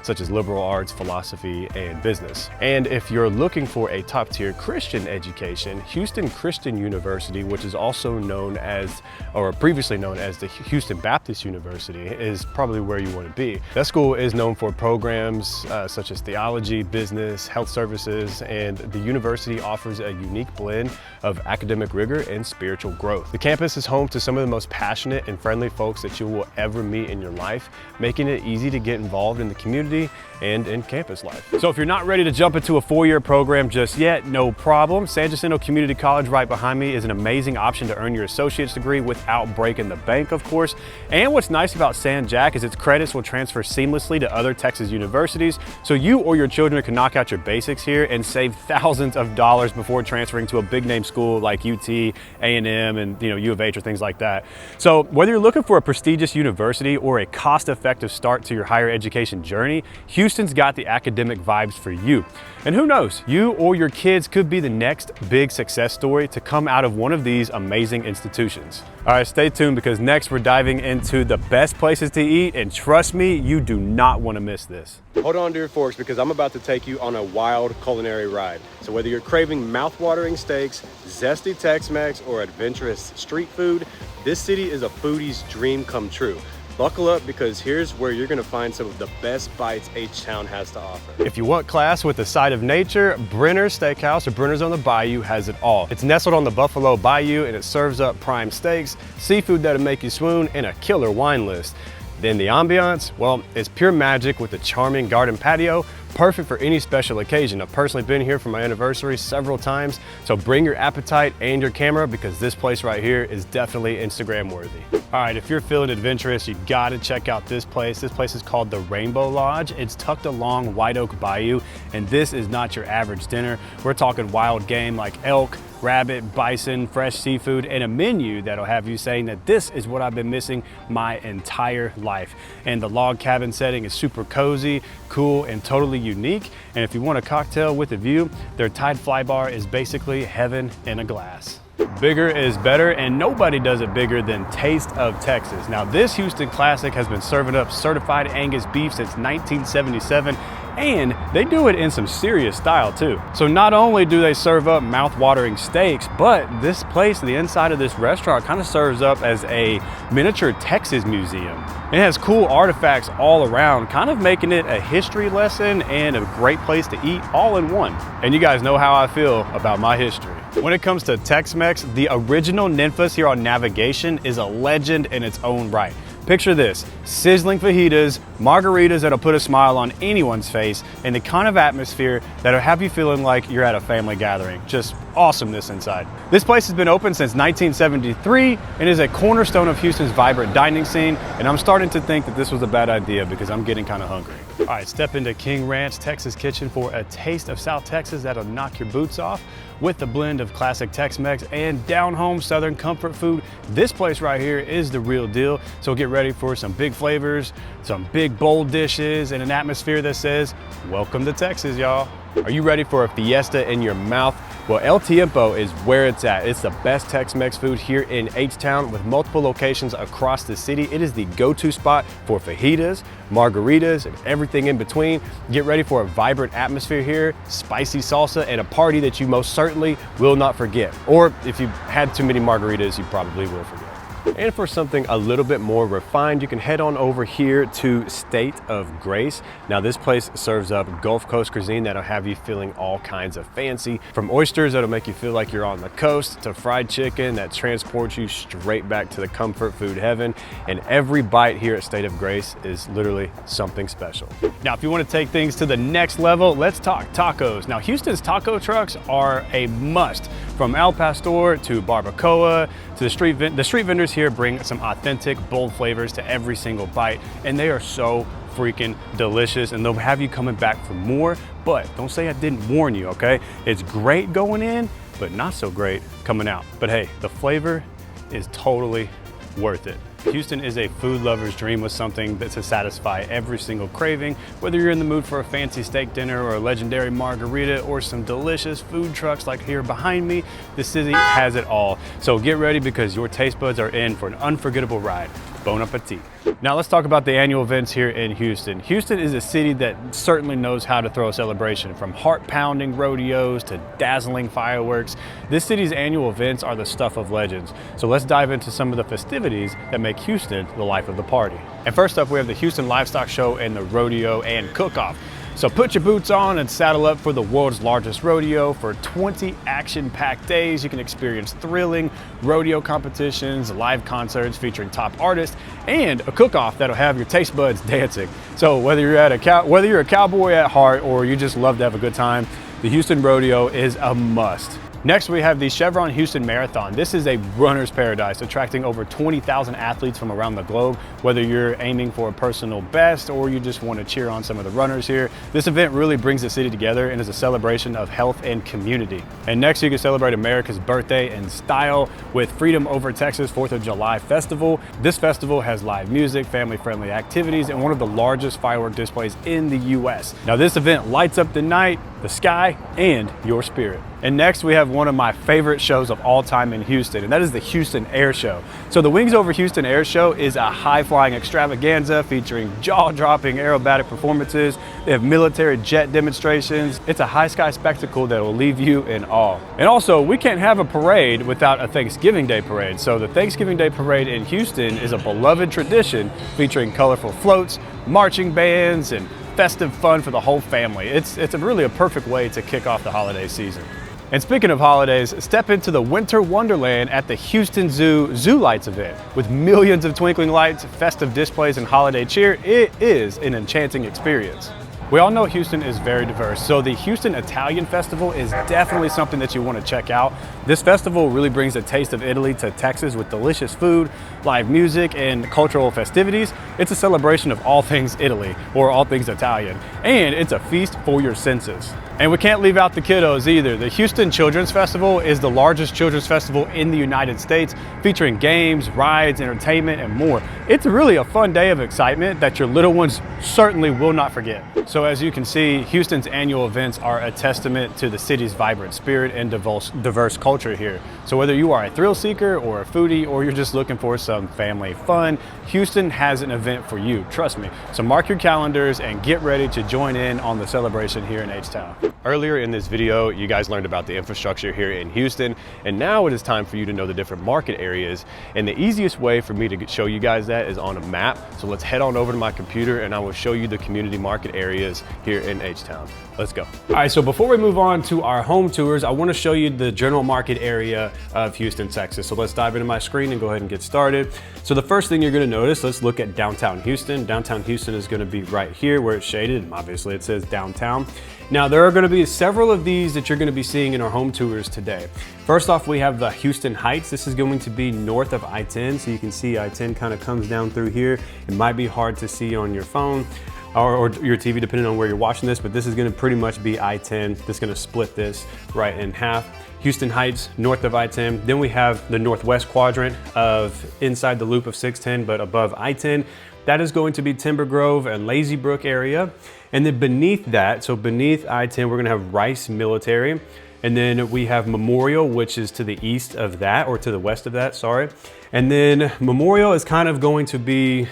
such as liberal arts, philosophy, and business. And if you're looking for a top-tier Christian education, Houston Christian University, which is also known as, or previously known as, the Houston Baptist University, is probably where you want to be. That school is known for programs such as theology, business, health services, and the university offers a unique blend of academic rigor and spiritual growth. The campus is home to some of the most passionate and friendly folks that you will ever meet in your life, making it easy to get involved in the community and in campus life. So if you're not ready to jump into a four-year program just yet, no problem. San Jacinto Community College right behind me is an amazing option to earn your associate's degree without breaking the bank, of course. And what's nice about San Jac is its credits will transfer seamlessly to other Texas universities, so you or your children can knock out your basics here and save thousands of dollars before transferring to a big name school like UT, A&M, and U of H or things like that. So whether you're looking for a prestigious university or a cost-effective start to your higher education journey, Houston's got the academic vibes for you. And who knows, you or your kids could be the next big success story to come out of one of these amazing institutions. All right, stay tuned because next we're diving into the best places to eat, and trust me, you do not want to miss this. Hold on to your forks because I'm about to take you on a wild culinary ride. So whether you're craving mouth-watering steaks, zesty Tex-Mex, or adventurous street food, this city is a foodie's dream come true. Buckle up because here's where you're gonna find some of the best bites H-Town has to offer. If you want class with a side of nature, Brenner's Steakhouse or Brenner's on the Bayou has it all. It's nestled on the Buffalo Bayou and it serves up prime steaks, seafood that'll make you swoon, and a killer wine list. Then the ambiance, well, it's pure magic with a charming garden patio, perfect for any special occasion. I've personally been here for my anniversary several times, so bring your appetite and your camera because this place right here is definitely Instagram worthy. All right, if you're feeling adventurous, you gotta check out this place. This place is called the Rainbow Lodge. It's tucked along White Oak Bayou, and this is not your average dinner. We're talking wild game like elk, rabbit, bison, fresh seafood, and a menu that'll have you saying that this is what I've been missing my entire life. And the log cabin setting is super cozy, cool, and totally unique. And if you want a cocktail with a view, their Tide Fly Bar is basically heaven in a glass. Bigger is better, and nobody does it bigger than Taste of Texas. Now, this Houston classic has been serving up certified Angus beef since 1977, and they do it in some serious style too. So not only do they serve up mouth-watering steaks, but this place, the inside of this restaurant, kind of serves up as a miniature Texas museum. It has cool artifacts all around, kind of making it a history lesson and a great place to eat all in one. And you guys know how I feel about my history. When it comes to Tex-Mex, the original Ninfa's here on Navigation is a legend in its own right. Picture this, sizzling fajitas, margaritas that'll put a smile on anyone's face, and the kind of atmosphere that'll have you feeling like you're at a family gathering. Just awesomeness inside. This place has been open since 1973 and is a cornerstone of Houston's vibrant dining scene, and I'm starting to think that this was a bad idea because I'm getting kind of hungry. All right, step into King Ranch Texas Kitchen for a taste of South Texas that'll knock your boots off with a blend of classic Tex-Mex and down-home Southern comfort food. This place right here is the real deal, so get ready for some big flavors, some big bold dishes, and an atmosphere that says, welcome to Texas, y'all. Are you ready for a fiesta in your mouth? Well, El Tiempo is where it's at. It's the best Tex-Mex food here in H-Town with multiple locations across the city. It is the go-to spot for fajitas, margaritas, and everything in between. Get ready for a vibrant atmosphere here, spicy salsa, and a party that you most certainly will not forget. Or if you've had too many margaritas, you probably will forget. And for something a little bit more refined, you can head on over here to State of Grace. Now this place serves up Gulf Coast cuisine that'll have you feeling all kinds of fancy, from oysters that'll make you feel like you're on the coast, to fried chicken that transports you straight back to the comfort food heaven. And every bite here at State of Grace is literally something special. Now, if you want to take things to the next level, let's talk tacos. Now, Houston's taco trucks are a must. From Al Pastor to Barbacoa to the street vendors here bring some authentic, bold flavors to every single bite, and they are so freaking delicious, and they'll have you coming back for more. But don't say I didn't warn you, okay? It's great going in, but not so great coming out. But hey, the flavor is totally worth it. Houston is a food lover's dream with something that to satisfy every single craving. Whether you're in the mood for a fancy steak dinner or a legendary margarita or some delicious food trucks like here behind me, the city has it all. So get ready because your taste buds are in for an unforgettable ride. Bon appetit. Now let's talk about the annual events here in Houston. Houston is a city that certainly knows how to throw a celebration, from heart-pounding rodeos to dazzling fireworks. This city's annual events are the stuff of legends. So let's dive into some of the festivities that make Houston the life of the party. And first up, we have the Houston Livestock Show and the Rodeo and Cook-Off. So put your boots on and saddle up for the world's largest rodeo. For 20 action-packed days, you can experience thrilling rodeo competitions, live concerts featuring top artists, and a cook-off that'll have your taste buds dancing. So whether you're a cowboy at heart or you just love to have a good time, the Houston Rodeo is a must. Next, we have the Chevron Houston Marathon. This is a runner's paradise, attracting over 20,000 athletes from around the globe. Whether you're aiming for a personal best or you just want to cheer on some of the runners here, this event really brings the city together and is a celebration of health and community. And next, you can celebrate America's birthday in style with Freedom Over Texas 4th of July Festival. This festival has live music, family-friendly activities, and one of the largest firework displays in the U.S. Now, this event lights up the night, the sky, and your spirit. And next, we have one of my favorite shows of all time in Houston, and that is the Houston Air Show. So the Wings Over Houston Air Show is a high-flying extravaganza featuring jaw-dropping aerobatic performances. They have military jet demonstrations. It's a high-sky spectacle that will leave you in awe. And also, we can't have a parade without a Thanksgiving Day parade. So the Thanksgiving Day parade in Houston is a beloved tradition featuring colorful floats, marching bands, and festive fun for the whole family. It's really a perfect way to kick off the holiday season. And speaking of holidays, step into the winter wonderland at the Houston Zoo Lights event. With millions of twinkling lights, festive displays, and holiday cheer, it is an enchanting experience. We all know Houston is very diverse, so the Houston Italian Festival is definitely something that you want to check out. This festival really brings a taste of Italy to Texas with delicious food, live music, and cultural festivities. It's a celebration of all things Italy, or all things Italian, and it's a feast for your senses. And we can't leave out the kiddos either. The Houston Children's Festival is the largest children's festival in the United States, featuring games, rides, entertainment, and more. It's really a fun day of excitement that your little ones certainly will not forget. So as you can see, Houston's annual events are a testament to the city's vibrant spirit and diverse culture here. So whether you are a thrill seeker or a foodie, or you're just looking for some family fun, Houston has an event for you, trust me. So mark your calendars and get ready to join in on the celebration here in H-Town. Earlier in this video, you guys learned about the infrastructure here in Houston, and now it is time for you to know the different market areas. And the easiest way for me to show you guys that is on a map. So let's head on over to my computer and I will show you the community market areas here in H-Town. Let's go. All right, so before we move on to our home tours, I want to show you the general market area of Houston, Texas. So let's dive into my screen and go ahead and get started. So the first thing you're going to notice, let's look at downtown Houston. Downtown Houston is going to be right here where it's shaded. Obviously it says downtown. Now there are going to be several of these that you're going to be seeing in our home tours today. First off, we have the Houston Heights. This is going to be north of I-10, so you can see I-10 kind of comes down through here. It might be hard to see on your phone or your TV, depending on where you're watching this, but this is going to pretty much be I-10. This is going to split this right in half. Houston Heights, north of I-10. Then we have the northwest quadrant of inside the loop of 610, but above I-10. That is going to be Timber Grove and Lazy Brook area. And then beneath that, so beneath I-10, we're gonna have Rice Military. And then we have Memorial, which is to the east of that, or to the west of that, sorry. And then Memorial is kind of going to be,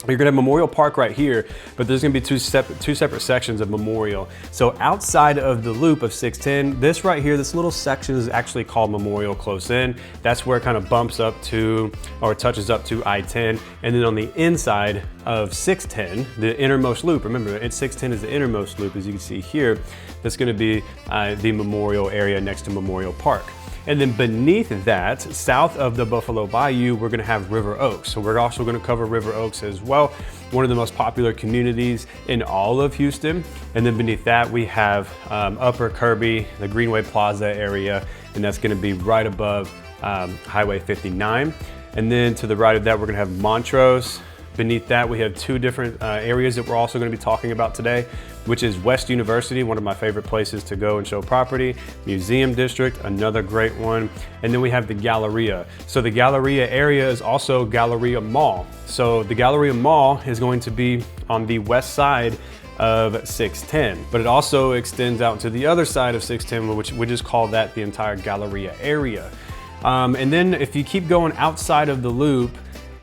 you're gonna have Memorial Park right here, but there's gonna be two separate sections of Memorial. So outside of the loop of 610, this right here, this little section is actually called Memorial close in. That's where it kind of bumps up to, or touches up to I-10. And then on the inside of 610, the innermost loop, remember, 610 is the innermost loop, as you can see here, that's gonna be the Memorial area next to Memorial Park. And then beneath that, south of the Buffalo Bayou, we're gonna have River Oaks. So we're also gonna cover River Oaks as well, one of the most popular communities in all of Houston. And then beneath that, we have Upper Kirby, the Greenway Plaza area, and that's gonna be right above Highway 59. And then to the right of that, we're gonna have Montrose. Beneath that, we have two different areas that we're also going to be talking about today, which is West University, one of my favorite places to go and show property, Museum District, another great one, and then we have the Galleria. So the Galleria area is also Galleria Mall. So the Galleria Mall is going to be on the west side of 610, but it also extends out to the other side of 610, which we just call that the entire Galleria area. And then if you keep going outside of the loop,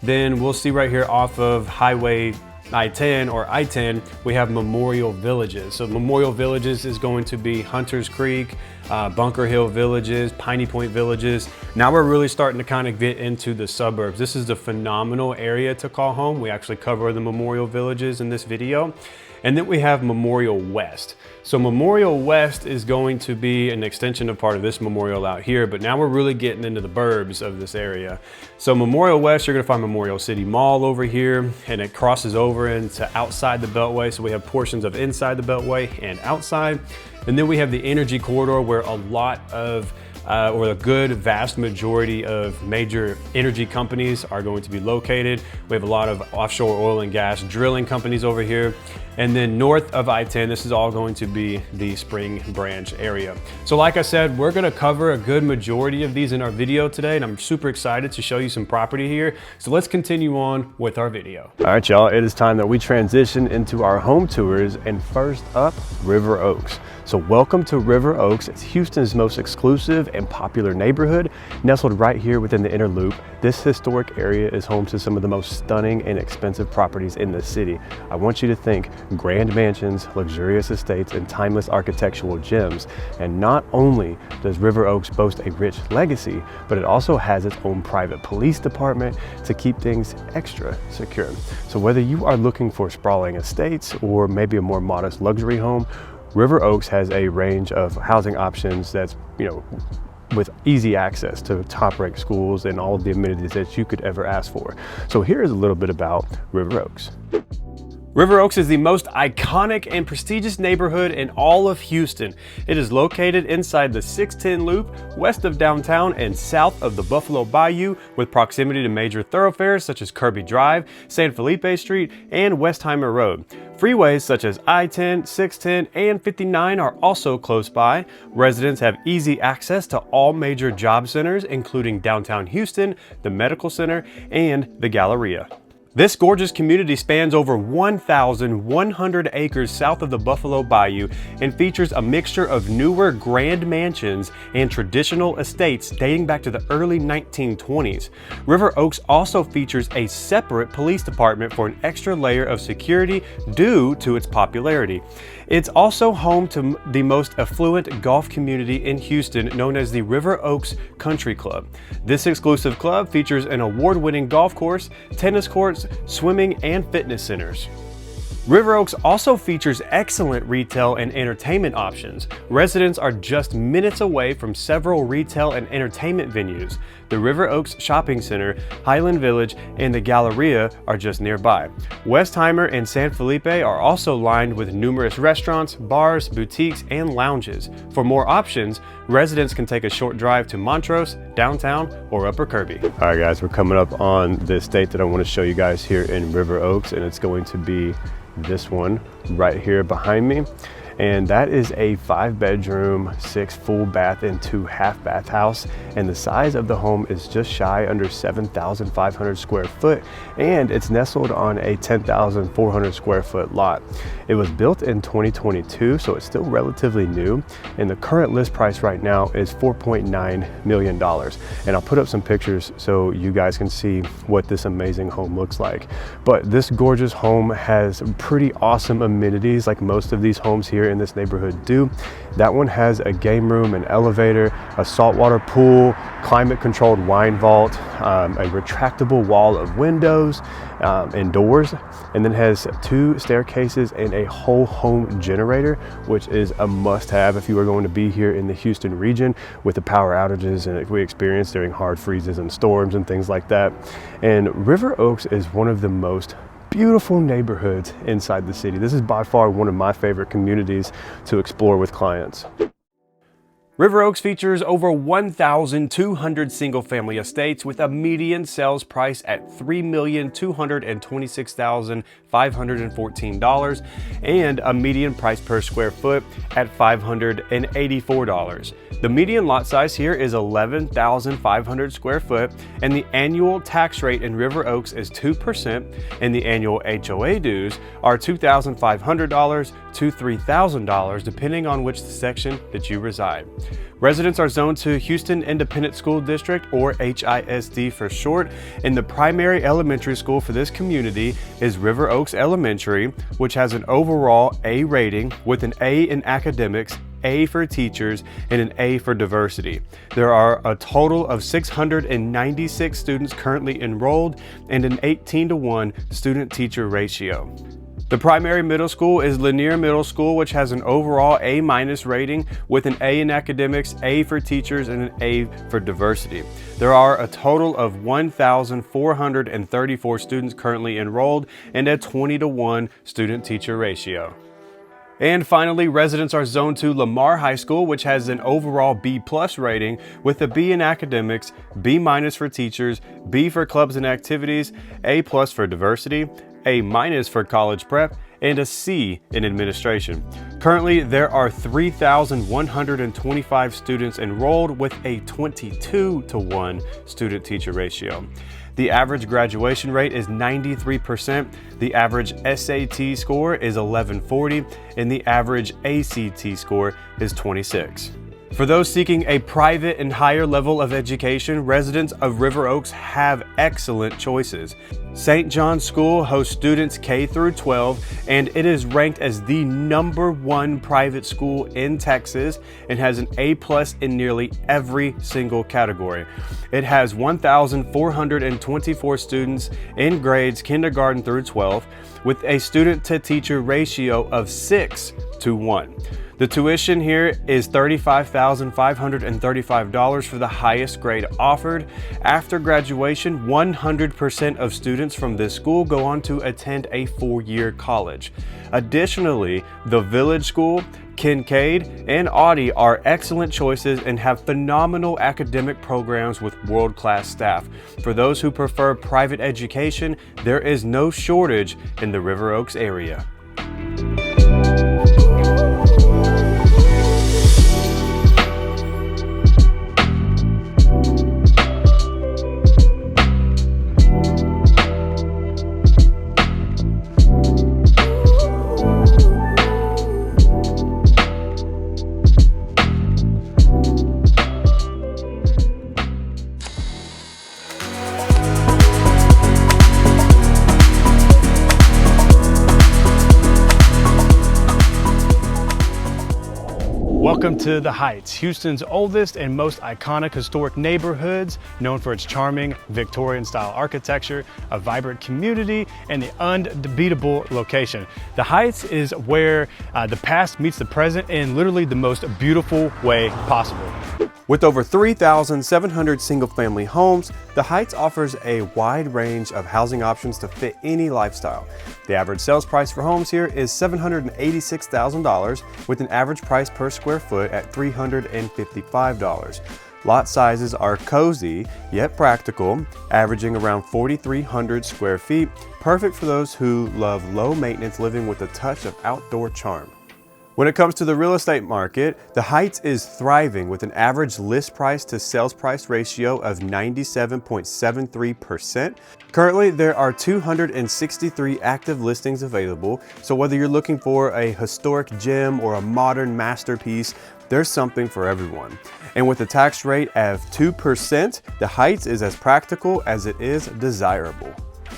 then we'll see right here off of Highway I-10 or I-10, we have Memorial Villages. So Memorial Villages is going to be Hunters Creek, Bunker Hill Villages, Piney Point Villages. Now we're really starting to kind of get into the suburbs. This is a phenomenal area to call home. We actually cover the Memorial Villages in this video. And then we have Memorial West. So Memorial West is going to be an extension of part of this memorial out here, but now we're really getting into the burbs of this area. So Memorial West, you're gonna find Memorial City Mall over here, and it crosses over into outside the Beltway. So we have portions of inside the Beltway and outside. And then we have the Energy Corridor, where a lot of or a good vast majority of major energy companies are going to be located. We have a lot of offshore oil and gas drilling companies over here. And then north of I-10, this is all going to be the Spring Branch area. So like I said, we're gonna cover a good majority of these in our video today, and I'm super excited to show you some property here. So let's continue on with our video. All right, y'all, it is time that we transition into our home tours, and first up, River Oaks. So welcome to River Oaks. It's Houston's most exclusive and popular neighborhood. Nestled right here within the inner loop, this historic area is home to some of the most stunning and expensive properties in the city. I want you to think grand mansions, luxurious estates, and timeless architectural gems. And not only does River Oaks boast a rich legacy, but it also has its own private police department to keep things extra secure. So whether you are looking for sprawling estates or maybe a more modest luxury home, River Oaks has a range of housing options that's, with easy access to top-ranked schools and all of the amenities that you could ever ask for. So here's a little bit about River Oaks. River Oaks is the most iconic and prestigious neighborhood in all of Houston. It is located inside the 610 Loop, west of downtown and south of the Buffalo Bayou, with proximity to major thoroughfares such as Kirby Drive, San Felipe Street, and Westheimer Road. Freeways such as I-10, 610, and 59 are also close by. Residents have easy access to all major job centers, including downtown Houston, the Medical Center, and the Galleria. This gorgeous community spans over 1,100 acres south of the Buffalo Bayou and features a mixture of newer grand mansions and traditional estates dating back to the early 1920s. River Oaks also features a separate police department for an extra layer of security due to its popularity. It's also home to the most affluent golf community in Houston, known as the River Oaks Country Club. This exclusive club features an award-winning golf course, tennis courts, swimming, and fitness centers. River Oaks also features excellent retail and entertainment options. Residents are just minutes away from several retail and entertainment venues. The River Oaks Shopping Center, Highland Village, and the Galleria are just nearby. Westheimer and San Felipe are also lined with numerous restaurants, bars, boutiques, and lounges. For more options, residents can take a short drive to Montrose, downtown, or Upper Kirby. All right guys, we're coming up on the estate that I want to show you guys here in River Oaks, and it's going to be this one right here behind me. And that is a 5-bedroom, 6 full bath and 2 half bath house. And the size of the home is just shy under 7,500 square foot. And it's nestled on a 10,400 square foot lot. It was built in 2022, so it's still relatively new. And the current list price right now is $4.9 million. And I'll put up some pictures so you guys can see what this amazing home looks like. But this gorgeous home has pretty awesome amenities like most of these homes here in this neighborhood do. That one has a game room, an elevator, a saltwater pool, climate controlled wine vault, a retractable wall of windows and doors, and then has 2 staircases and a whole home generator, which is a must-have if you are going to be here in the Houston region with the power outages and we experience during hard freezes and storms and things like that. And River Oaks is one of the most beautiful neighborhoods inside the city. This is by far one of my favorite communities to explore with clients. River Oaks features over 1,200 single-family estates with a median sales price at $3,226,514 and a median price per square foot at $584. The median lot size here is 11,500 square foot, and the annual tax rate in River Oaks is 2%, and the annual HOA dues are $2,500 to $3,000 depending on which section that you reside. Residents are zoned to Houston Independent School District, or HISD for short, and the primary elementary school for this community is River Oaks Elementary, which has an overall A rating with an A in academics, A for teachers, and an A for diversity. There are a total of 696 students currently enrolled and an 18-to-1 student-teacher ratio. The primary middle school is Lanier Middle School, which has an overall A- rating with an A in academics, A for teachers, and an A for diversity. There are a total of 1,434 students currently enrolled and a 20-to-1 student-teacher ratio. And finally, residents are zoned to Lamar High School, which has an overall B+ rating with a B in academics, B- for teachers, B for clubs and activities, A+ for diversity, A- for college prep, and a C in administration. Currently, there are 3,125 students enrolled with a 22-to-1 student-teacher ratio. The average graduation rate is 93%, the average SAT score is 1140, and the average ACT score is 26. For those seeking a private and higher level of education, residents of River Oaks have excellent choices. St. John's School hosts students K through 12, and it is ranked as the #1 private school in Texas and has an A+ in nearly every single category. It has 1,424 students in grades kindergarten through 12 with a student-to-teacher ratio of 6-to-1. The tuition here is $35,535 for the highest grade offered. After graduation, 100% of students from this school go on to attend a 4-year college. Additionally, the Village School, Kincaid, and Audi are excellent choices and have phenomenal academic programs with world-class staff. For those who prefer private education, there is no shortage in the River Oaks area. Welcome to the Heights, Houston's oldest and most iconic historic neighborhoods, known for its charming Victorian-style architecture, a vibrant community, and the unbeatable location. The Heights is where the past meets the present in literally the most beautiful way possible. With over 3,700 single-family homes, the Heights offers a wide range of housing options to fit any lifestyle. The average sales price for homes here is $786,000, with an average price per square foot at $355. Lot sizes are cozy, yet practical, averaging around 4,300 square feet, perfect for those who love low-maintenance living with a touch of outdoor charm. When it comes to the real estate market, the Heights is thriving with an average list price to sales price ratio of 97.73%. Currently, there are 263 active listings available, so whether you're looking for a historic gem or a modern masterpiece, there's something for everyone. And with a tax rate of 2%, the Heights is as practical as it is desirable.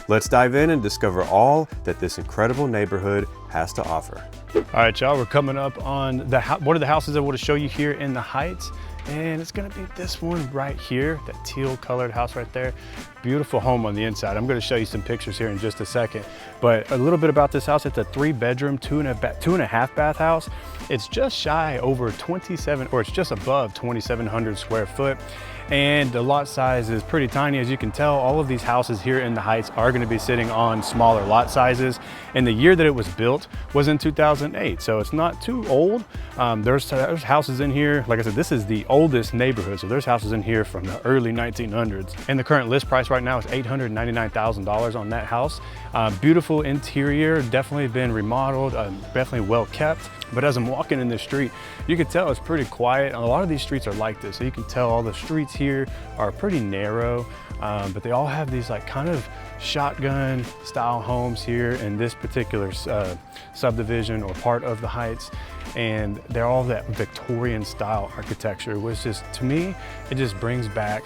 Let's dive in and discover all that this incredible neighborhood has to offer. All right, y'all, we're coming up on one of the houses I want to show you here in the Heights, and it's gonna be this one right here, that teal colored house right there. Beautiful home on the inside. I'm gonna show you some pictures here in just a second, but a little bit about this house. It's a 3-bedroom, 2.5 bath house. It's just shy over 27, or it's just above 2,700 square foot. And the lot size is pretty tiny. As you can tell, all of these houses here in the Heights are going to be sitting on smaller lot sizes. And the year that it was built was in 2008, so it's not too old. There's houses in here. Like I said, this is the oldest neighborhood, so there's houses in here from the early 1900s. And the current list price right now is $899,000 on that house. Beautiful interior, definitely been remodeled, definitely well kept. But as I'm walking in this street, you can tell it's pretty quiet. A lot of these streets are like this, so you can tell all the streets here are pretty narrow, but they all have these like kind of shotgun style homes here in this particular subdivision or part of the Heights. And they're all that Victorian style architecture, which just, to me, it just brings back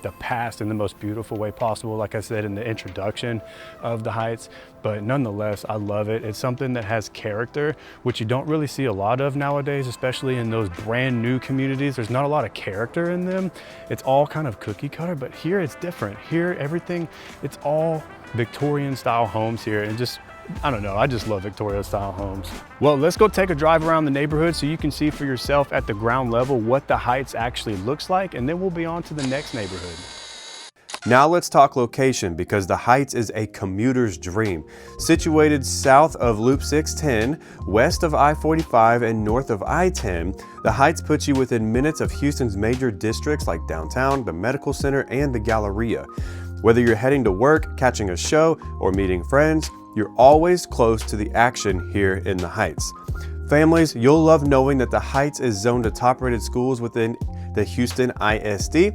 the past in the most beautiful way possible, like I said in the introduction of the Heights. But nonetheless, I love it. It's something that has character, which you don't really see a lot of nowadays, especially in those brand new communities. There's not a lot of character in them. It's all kind of cookie cutter, but here it's different. Here, everything, it's all Victorian style homes here, and just, I don't know, I just love Victorian style homes. Well, let's go take a drive around the neighborhood so you can see for yourself at the ground level what the Heights actually looks like, and then we'll be on to the next neighborhood. Now let's talk location, because the Heights is a commuter's dream. Situated south of Loop 610, west of I-45, and north of I-10, the Heights puts you within minutes of Houston's major districts like downtown, the Medical Center, and the Galleria. Whether you're heading to work, catching a show, or meeting friends, you're always close to the action here in the Heights. Families, you'll love knowing that the Heights is zoned to top-rated schools within the Houston ISD.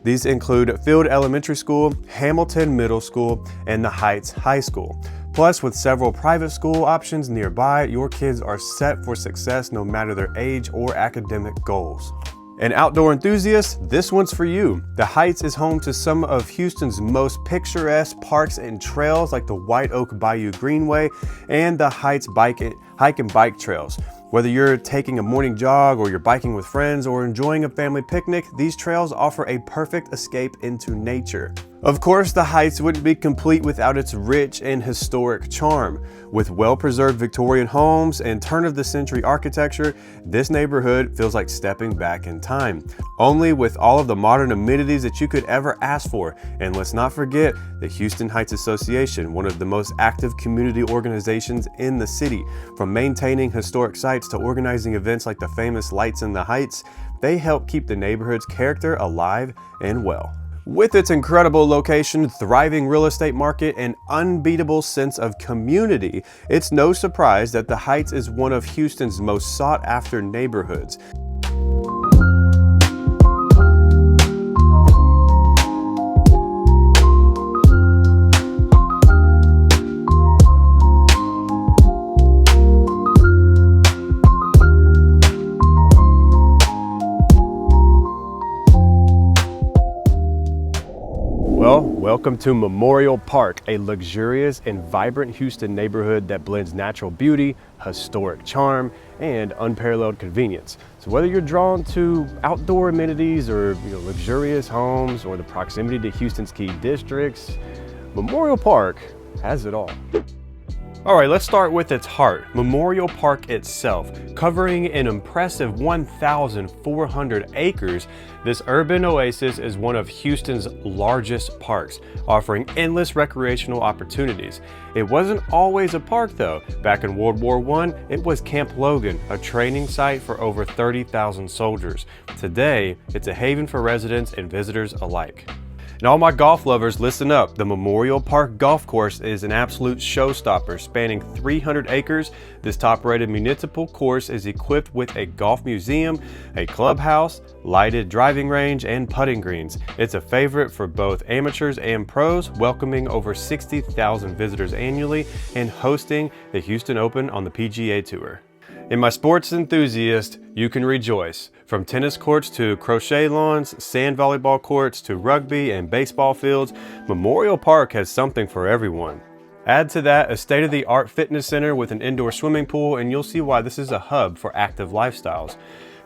These include Field Elementary School, Hamilton Middle School, and the Heights High School. Plus, with several private school options nearby, your kids are set for success no matter their age or academic goals. And outdoor enthusiasts, this one's for you. The Heights is home to some of Houston's most picturesque parks and trails like the White Oak Bayou Greenway and the Heights hike and bike trails. Whether you're taking a morning jog or you're biking with friends or enjoying a family picnic, these trails offer a perfect escape into nature. Of course, the Heights wouldn't be complete without its rich and historic charm. With well-preserved Victorian homes and turn-of-the-century architecture, this neighborhood feels like stepping back in time, only with all of the modern amenities that you could ever ask for. And let's not forget the Houston Heights Association, one of the most active community organizations in the city. From maintaining historic sites to organizing events like the famous Lights in the Heights, they help keep the neighborhood's character alive and well. With its incredible location, thriving real estate market, and unbeatable sense of community, it's no surprise that the Heights is one of Houston's most sought-after neighborhoods. Welcome to Memorial Park, a luxurious and vibrant Houston neighborhood that blends natural beauty, historic charm, and unparalleled convenience. So whether you're drawn to outdoor amenities or luxurious homes or the proximity to Houston's key districts, Memorial Park has it all. All right, let's start with its heart, Memorial Park itself. Covering an impressive 1,400 acres, this urban oasis is one of Houston's largest parks, offering endless recreational opportunities. It wasn't always a park though. Back in World War I, it was Camp Logan, a training site for over 30,000 soldiers. Today, it's a haven for residents and visitors alike. And all my golf lovers, listen up. The Memorial Park Golf Course is an absolute showstopper. Spanning 300 acres, this top-rated municipal course is equipped with a golf museum, a clubhouse, lighted driving range, and putting greens. It's a favorite for both amateurs and pros, welcoming over 60,000 visitors annually and hosting the Houston Open on the PGA Tour. And my sports enthusiast, you can rejoice. From tennis courts to crochet lawns, sand volleyball courts to rugby and baseball fields, Memorial Park has something for everyone. Add to that a state-of-the-art fitness center with an indoor swimming pool, and you'll see why this is a hub for active lifestyles.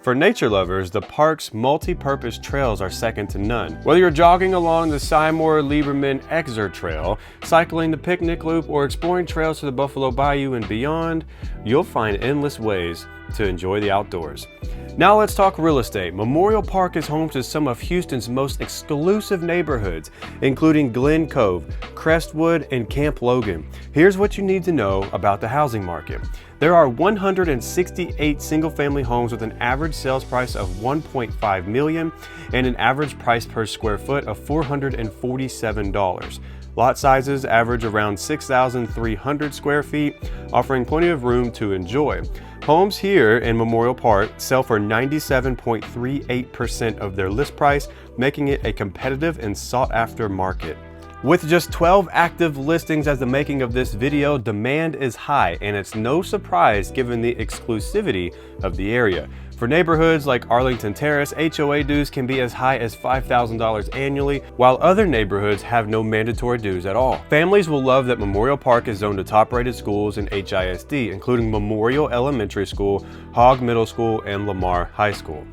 For nature lovers, the park's multi-purpose trails are second to none. Whether you're jogging along the Seymour-Lieberman-Exer Trail, cycling the picnic loop, or exploring trails to the Buffalo Bayou and beyond, you'll find endless ways to enjoy the outdoors. Now let's talk real estate. Memorial Park is home to some of Houston's most exclusive neighborhoods, including Glen Cove, Crestwood, and Camp Logan. Here's what you need to know about the housing market. There are 168 single-family homes with an average sales price of $1.5 million and an average price per square foot of $447. Lot sizes average around 6,300 square feet, offering plenty of room to enjoy. Homes here in Memorial Park sell for 97.38% of their list price, making it a competitive and sought-after market. With just 12 active listings as the making of this video, demand is high, and it's no surprise given the exclusivity of the area. For neighborhoods like Arlington Terrace, HOA dues can be as high as $5,000 annually, while other neighborhoods have no mandatory dues at all. Families will love that Memorial Park is zoned to top-rated schools in HISD, including Memorial Elementary School, Hogg Middle School, and Lamar High School.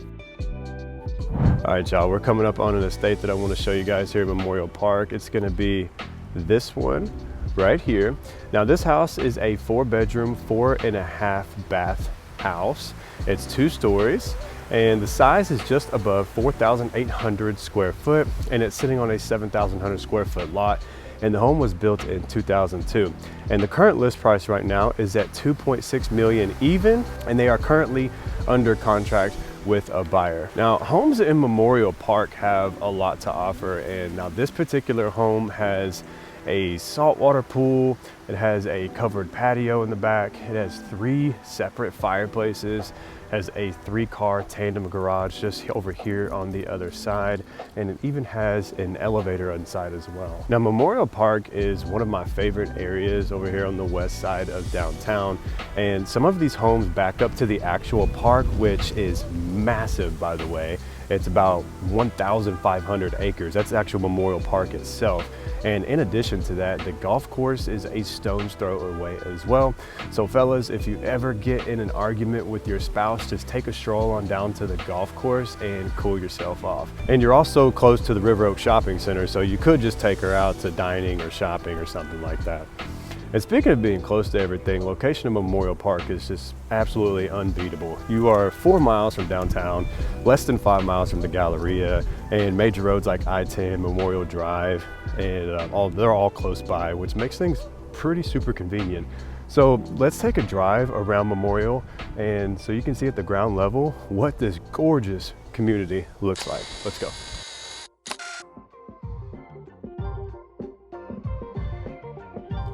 All right, y'all, we're coming up on an estate that I want to show you guys here at Memorial Park. It's going to be this one right here. Now, this house is a 4-bedroom, 4.5 bath house. It's 2 stories, and the size is just above 4,800 square foot, and it's sitting on a 7,100 square foot lot. And the home was built in 2002. And the current list price right now is at $2.6 million even, and they are currently under contract with a buyer. Now, homes in Memorial Park have a lot to offer, and now this particular home has a saltwater pool, it has a covered patio in the back, it has 3 separate fireplaces, has a 3-car tandem garage just over here on the other side, and it even has an elevator inside as well. Now, Memorial Park is one of my favorite areas over here on the west side of downtown, and some of these homes back up to the actual park, which is massive, by the way. It's about 1,500 acres. That's the actual Memorial Park itself. And in addition to that, the golf course is a stone's throw away as well. So fellas, if you ever get in an argument with your spouse, just take a stroll on down to the golf course and cool yourself off. And you're also close to the River Oak Shopping Center, so you could just take her out to dining or shopping or something like that. And speaking of being close to everything, location of Memorial Park is just absolutely unbeatable. You are 4 miles from downtown, less than 5 miles from the Galleria, and major roads like I-10, Memorial Drive, and they're all close by, which makes things pretty super convenient. So let's take a drive around Memorial, and so you can see at the ground level what this gorgeous community looks like. Let's go.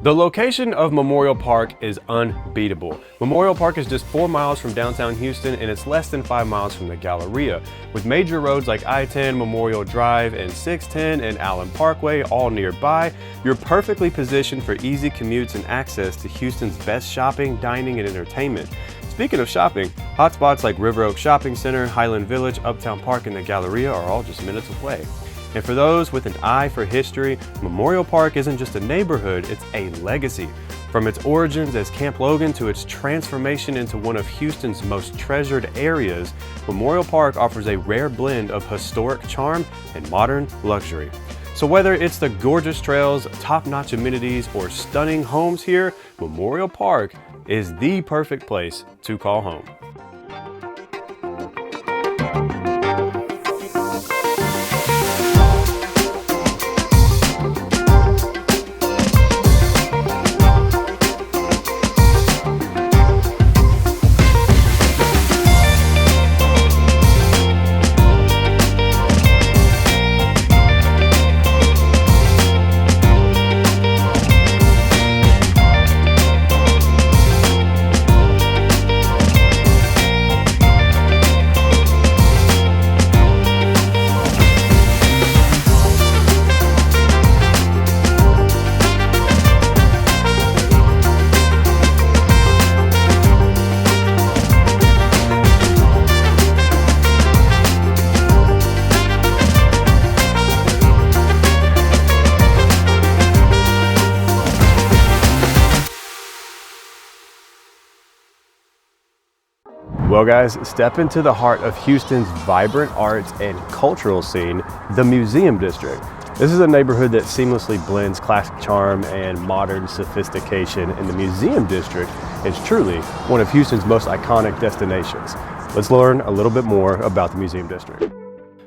The location of Memorial Park is unbeatable. Memorial Park is just 4 miles from downtown Houston, and it's less than 5 miles from the Galleria. With major roads like I-10, Memorial Drive, and 610 and Allen Parkway all nearby, you're perfectly positioned for easy commutes and access to Houston's best shopping, dining, and entertainment. Speaking of shopping, hotspots like River Oak Shopping Center, Highland Village, Uptown Park, and the Galleria are all just minutes away. And for those with an eye for history, Memorial Park isn't just a neighborhood, it's a legacy. From its origins as Camp Logan to its transformation into one of Houston's most treasured areas, Memorial Park offers a rare blend of historic charm and modern luxury. So whether it's the gorgeous trails, top-notch amenities, or stunning homes here, Memorial Park is the perfect place to call home. Well guys, step into the heart of Houston's vibrant arts and cultural scene, the Museum District. This is a neighborhood that seamlessly blends classic charm and modern sophistication, and the Museum District is truly one of Houston's most iconic destinations. Let's learn a little bit more about the Museum District.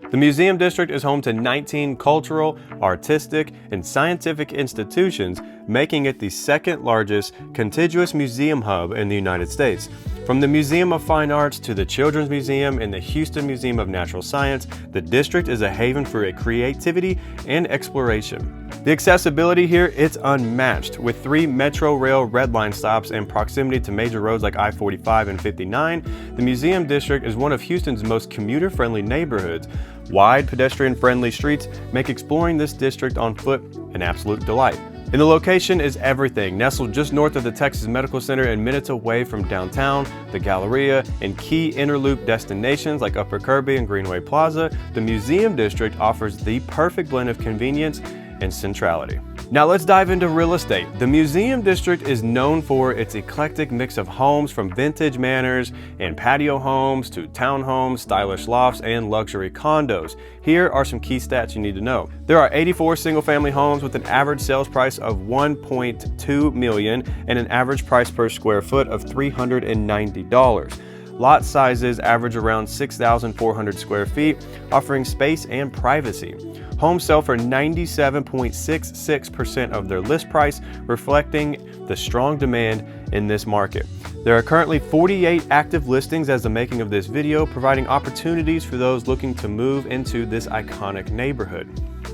The Museum District is home to 19 cultural, artistic, and scientific institutions, making it the second largest contiguous museum hub in the United States. From the Museum of Fine Arts to the Children's Museum and the Houston Museum of Natural Science, the district is a haven for creativity and exploration. The accessibility here, it's unmatched. With 3 Metro Rail Red Line stops and proximity to major roads like I-45 and 59, the Museum District is one of Houston's most commuter-friendly neighborhoods. Wide, pedestrian-friendly streets make exploring this district on foot an absolute delight. And the location is everything. Nestled just north of the Texas Medical Center and minutes away from downtown, the Galleria, and key interloop destinations like Upper Kirby and Greenway Plaza, the Museum District offers the perfect blend of convenience and centrality. Now let's dive into real estate. The Museum District is known for its eclectic mix of homes, from vintage manors and patio homes to townhomes, stylish lofts, and luxury condos. Here are some key stats you need to know. There are 84 single-family homes with an average sales price of $1.2 million and an average price per square foot of $390. Lot sizes average around 6,400 square feet, offering space and privacy. Homes sell for 97.66% of their list price, reflecting the strong demand in this market. There are currently 48 active listings as the making of this video, providing opportunities for those looking to move into this iconic neighborhood.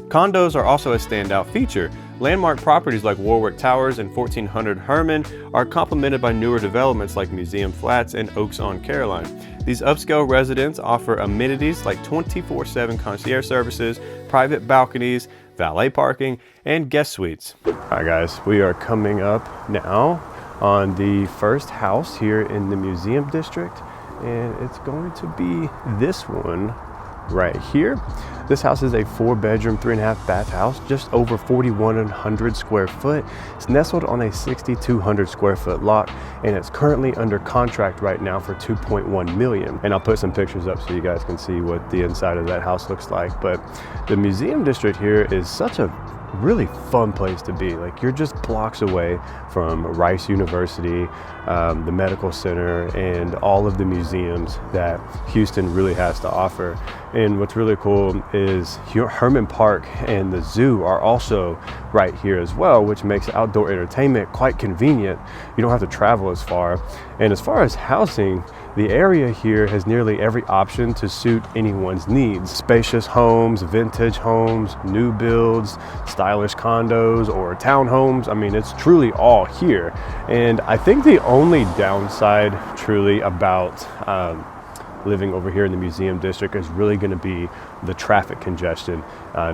Condos are also a standout feature. Landmark properties like Warwick Towers and 1400 Herman are complemented by newer developments like Museum Flats and Oaks on Caroline. These upscale residents offer amenities like 24/7 concierge services, private balconies, valet parking, and guest suites. All right guys, we are coming up now on the first house here in the Museum District, and it's going to be this one right here. This house is a 4-bedroom, 3.5 bath house, just over 4,100 square foot. It's nestled on a 6,200 square foot lot, and it's currently under contract right now for $2.1 million. And I'll put some pictures up so you guys can see what the inside of that house looks like. But the Museum District here is such a really fun place to be. Like, you're just blocks away from Rice University, the medical center, and all of the museums that Houston really has to offer. And what's really cool is Herman Park and the zoo are also right here as well, which makes outdoor entertainment quite convenient. You don't have to travel as far. And as far as housing, the area here has nearly every option to suit anyone's needs. Spacious homes, vintage homes, new builds, stylish condos, or townhomes. I mean, it's truly all here. And I think the only downside truly about living over here in the Museum District is really going to be the traffic congestion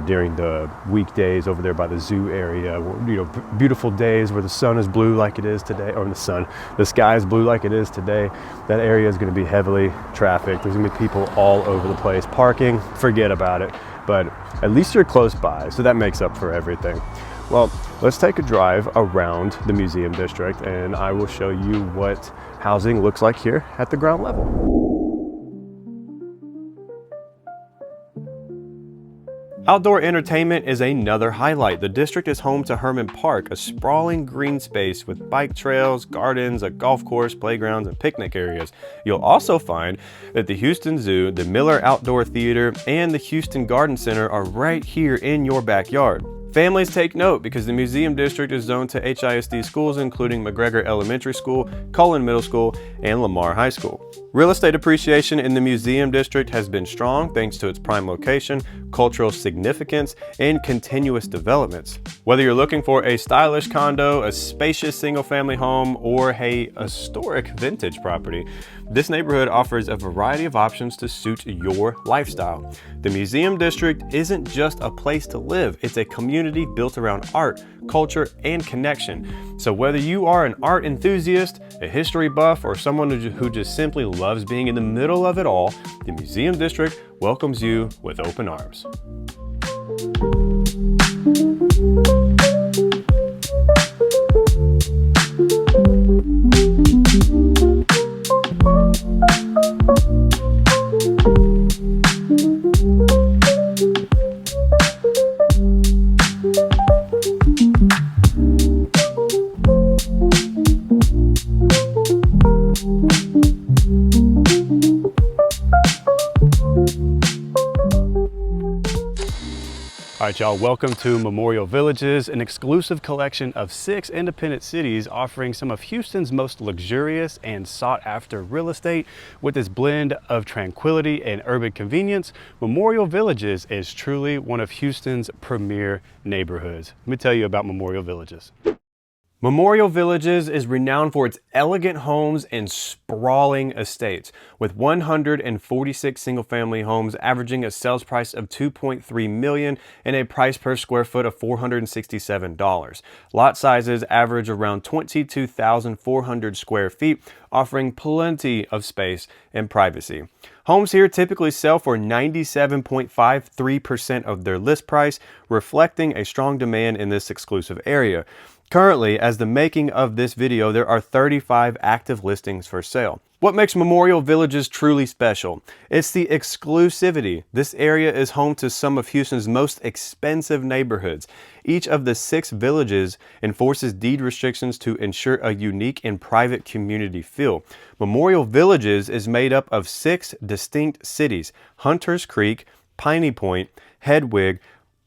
during the weekdays over there by the zoo area. You know, beautiful days where the sun is blue like it is today, or the sky is blue like it is today. That area is going to be heavily trafficked. There's going to be people all over the place. Parking, forget about it. But At least you're close by, so that makes up for everything. Well, let's take a drive around the museum district and I will show you what housing looks like here at the ground level. Outdoor entertainment is another highlight. The district is home to Herman Park, a sprawling green space with bike trails, gardens, a golf course, playgrounds, and picnic areas. You'll also find that the Houston Zoo, the Miller Outdoor Theater, and the Houston Garden Center are right here in your backyard. Families take note because the museum district is zoned to HISD schools including McGregor Elementary School, Cullen Middle School, and Lamar High School. Real estate appreciation in the museum district has been strong thanks to its prime location, cultural significance, and continuous developments. Whether you're looking for a stylish condo, a spacious single-family home, or a historic vintage property, this neighborhood offers a variety of options to suit your lifestyle. The museum district isn't just a place to live, it's a community built around art, culture, and connection. So whether you are an art enthusiast, a history buff, or someone who just simply loves being in the middle of it all, the museum district welcomes you with open arms. All right, y'all, welcome to Memorial Villages, an exclusive collection of 6 independent cities offering some of Houston's most luxurious and sought-after real estate. With this blend of tranquility and urban convenience, Memorial Villages is truly one of Houston's premier neighborhoods. Let me tell you about Memorial Villages. Memorial Villages is renowned for its elegant homes and sprawling estates, with 146 single-family homes averaging a sales price of $2.3 million and a price per square foot of $467. Lot sizes average around 22,400 square feet, offering plenty of space and privacy. Homes here typically sell for 97.53% of their list price, reflecting a strong demand in this exclusive area. Currently, as the making of this video, there are 35 active listings for sale. What makes Memorial Villages truly special? It's the exclusivity. This area is home to some of Houston's most expensive neighborhoods. Each of the 6 villages enforces deed restrictions to ensure a unique and private community feel. Memorial Villages is made up of 6 distinct cities: Hunters Creek, Piney Point, Hedwig,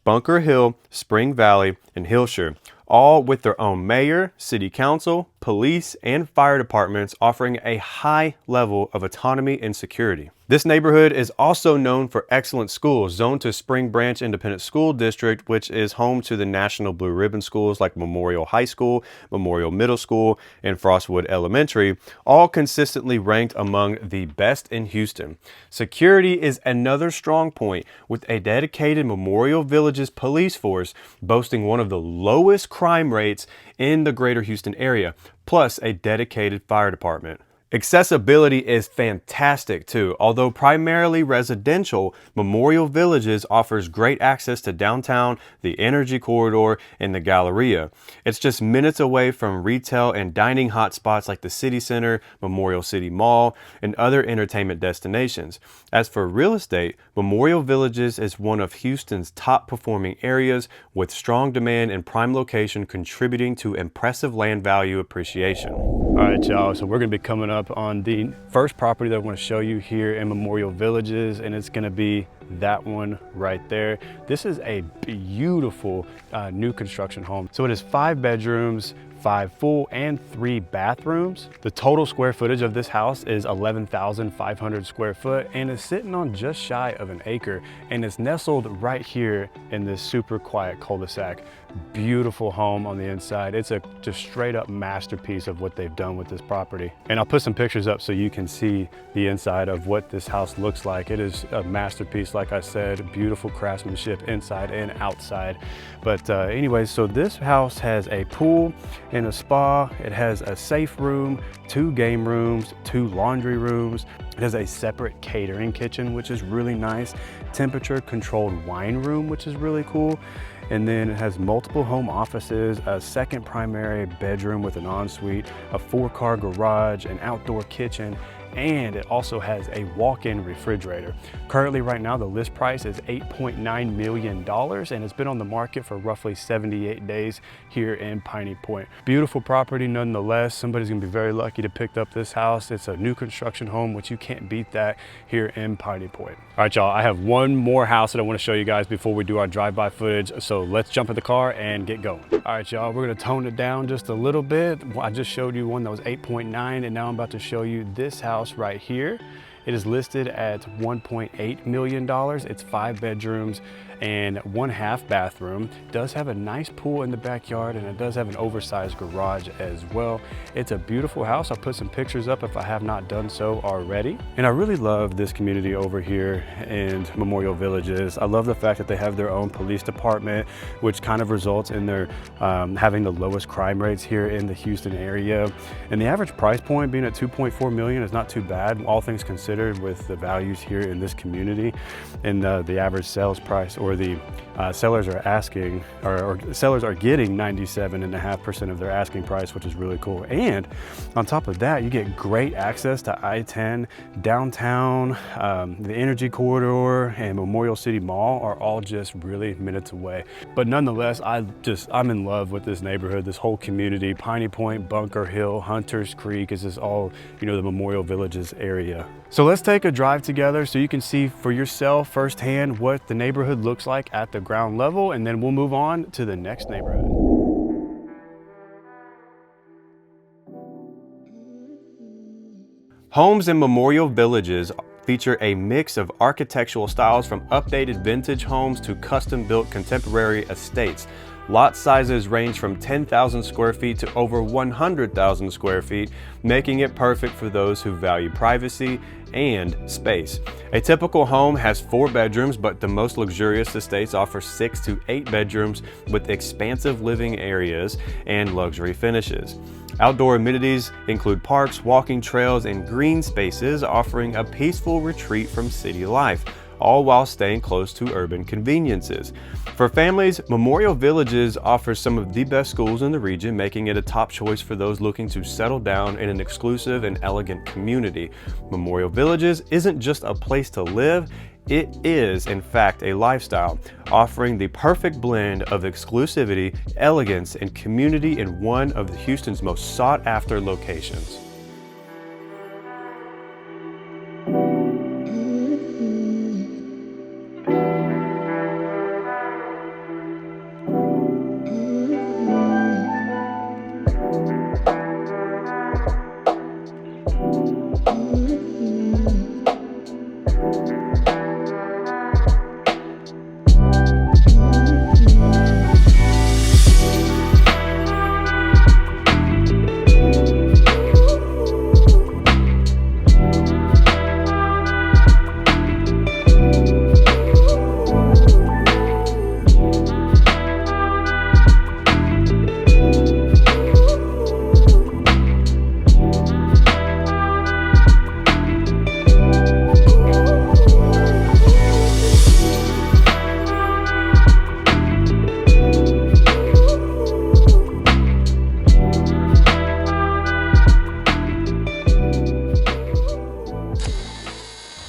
Bunker Hill, Spring Valley, and Hillshire, all with their own mayor, city council, police, and fire departments, offering a high level of autonomy and security. This neighborhood is also known for excellent schools, zoned to Spring Branch Independent School District, which is home to the National Blue Ribbon schools like Memorial High School, Memorial Middle School, and Frostwood Elementary, all consistently ranked among the best in Houston. Security is another strong point, with a dedicated Memorial Villages police force boasting one of the lowest crime rates in the greater Houston area, plus a dedicated fire department. Accessibility is fantastic too. Although primarily residential, Memorial Villages offers great access to downtown, the Energy Corridor, and the Galleria. It's just minutes away from retail and dining hotspots like the City Center, Memorial City Mall, and other entertainment destinations. As for real estate, Memorial Villages is one of Houston's top performing areas, with strong demand and prime location contributing to impressive land value appreciation. All right, y'all, so we're gonna be coming up on the first property that I want to show you here in Memorial Villages, and it's going to be that one right there. This is a beautiful new construction home. So it is 5 bedrooms, 5 full and 3 bathrooms. The total square footage of this house is 11,500 square foot and is sitting on just shy of an acre, and it's nestled right here in this super quiet cul-de-sac. Beautiful home on the inside. It's a just straight up masterpiece of what they've done with this property. And I'll put some pictures up so you can see the inside of what this house looks like. It is a masterpiece, like I said, beautiful craftsmanship inside and outside. But anyways, so this house has a pool and a spa. It has a safe room, 2 game rooms, 2 laundry rooms. It has a separate catering kitchen, which is really nice. Temperature controlled wine room, which is really cool. And then it has multiple home offices, a second primary bedroom with an ensuite, a 4-car garage, an outdoor kitchen, and it also has a walk-in refrigerator. Currently right now the list price is $8.9 million and it's been on the market for roughly 78 days here in Piney Point. Beautiful property nonetheless. Somebody's gonna be very lucky to pick up this house. It's a new construction home, which you can't beat that here in Piney Point. All right, y'all, I have one more house that I want to show you guys before we do our drive-by footage. So let's jump in the car and get going. All right, y'all, we're gonna tone it down just a little bit. I just showed you one that was 8.9 and now I'm about to show you this house right here. It is listed at $1.8 million. It's 5 bedrooms and 1/2 bathroom. Does have a nice pool in the backyard and it does have an oversized garage as well. It's a beautiful house. I'll put some pictures up if I have not done so already. And I really love this community over here in Memorial Villages. I love the fact that they have their own police department, which kind of results in their having the lowest crime rates here in the Houston area. And the average price point being at $2.4 million is not too bad, all things considered, with the values here in this community. And the average sales price, or the sellers are asking, or sellers are getting 97.5% of their asking price, which is really cool. And on top of that, you get great access to I-10, downtown, the Energy Corridor, and Memorial City Mall are all just really minutes away. But nonetheless, I'm in love with this neighborhood, this whole community. Piney Point, Bunker Hill, Hunters Creek is just all, you know, the Memorial Villages area. So let's take a drive together so you can see for yourself firsthand what the neighborhood looks like at the ground level, and then we'll move on to the next neighborhood. Homes in Memorial Villages feature a mix of architectural styles, from updated vintage homes to custom-built contemporary estates. Lot sizes range from 10,000 square feet to over 100,000 square feet, making it perfect for those who value privacy and space. A typical home has 4 bedrooms, but the most luxurious estates offer 6 to 8 bedrooms with expansive living areas and luxury finishes. Outdoor amenities include parks, walking trails, and green spaces, offering a peaceful retreat from city life, all while staying close to urban conveniences. For families, Memorial Villages offers some of the best schools in the region, making it a top choice for those looking to settle down in an exclusive and elegant community. Memorial Villages isn't just a place to live, it is, in fact, a lifestyle, offering the perfect blend of exclusivity, elegance, and community in one of Houston's most sought-after locations.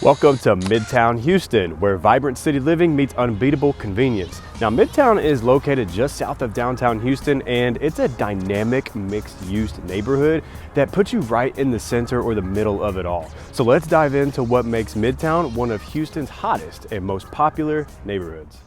Welcome to Midtown Houston, where vibrant city living meets unbeatable convenience. Now, Midtown is located just south of downtown Houston, and it's a dynamic mixed-use neighborhood that puts you right in the center or the middle of it all. So let's dive into what makes Midtown one of Houston's hottest and most popular neighborhoods.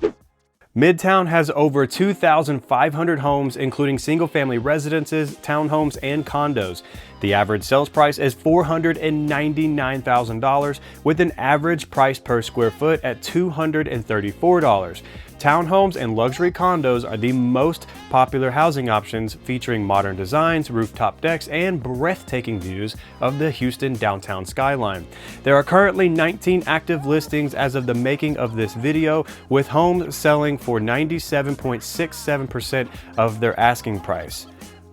Midtown has over 2,500 homes, including single-family residences, townhomes, and condos. The average sales price is $499,000, with an average price per square foot at $234. Townhomes and luxury condos are the most popular housing options, featuring modern designs, rooftop decks, and breathtaking views of the Houston downtown skyline. There are currently 19 active listings as of the making of this video, with homes selling for 97.67% of their asking price.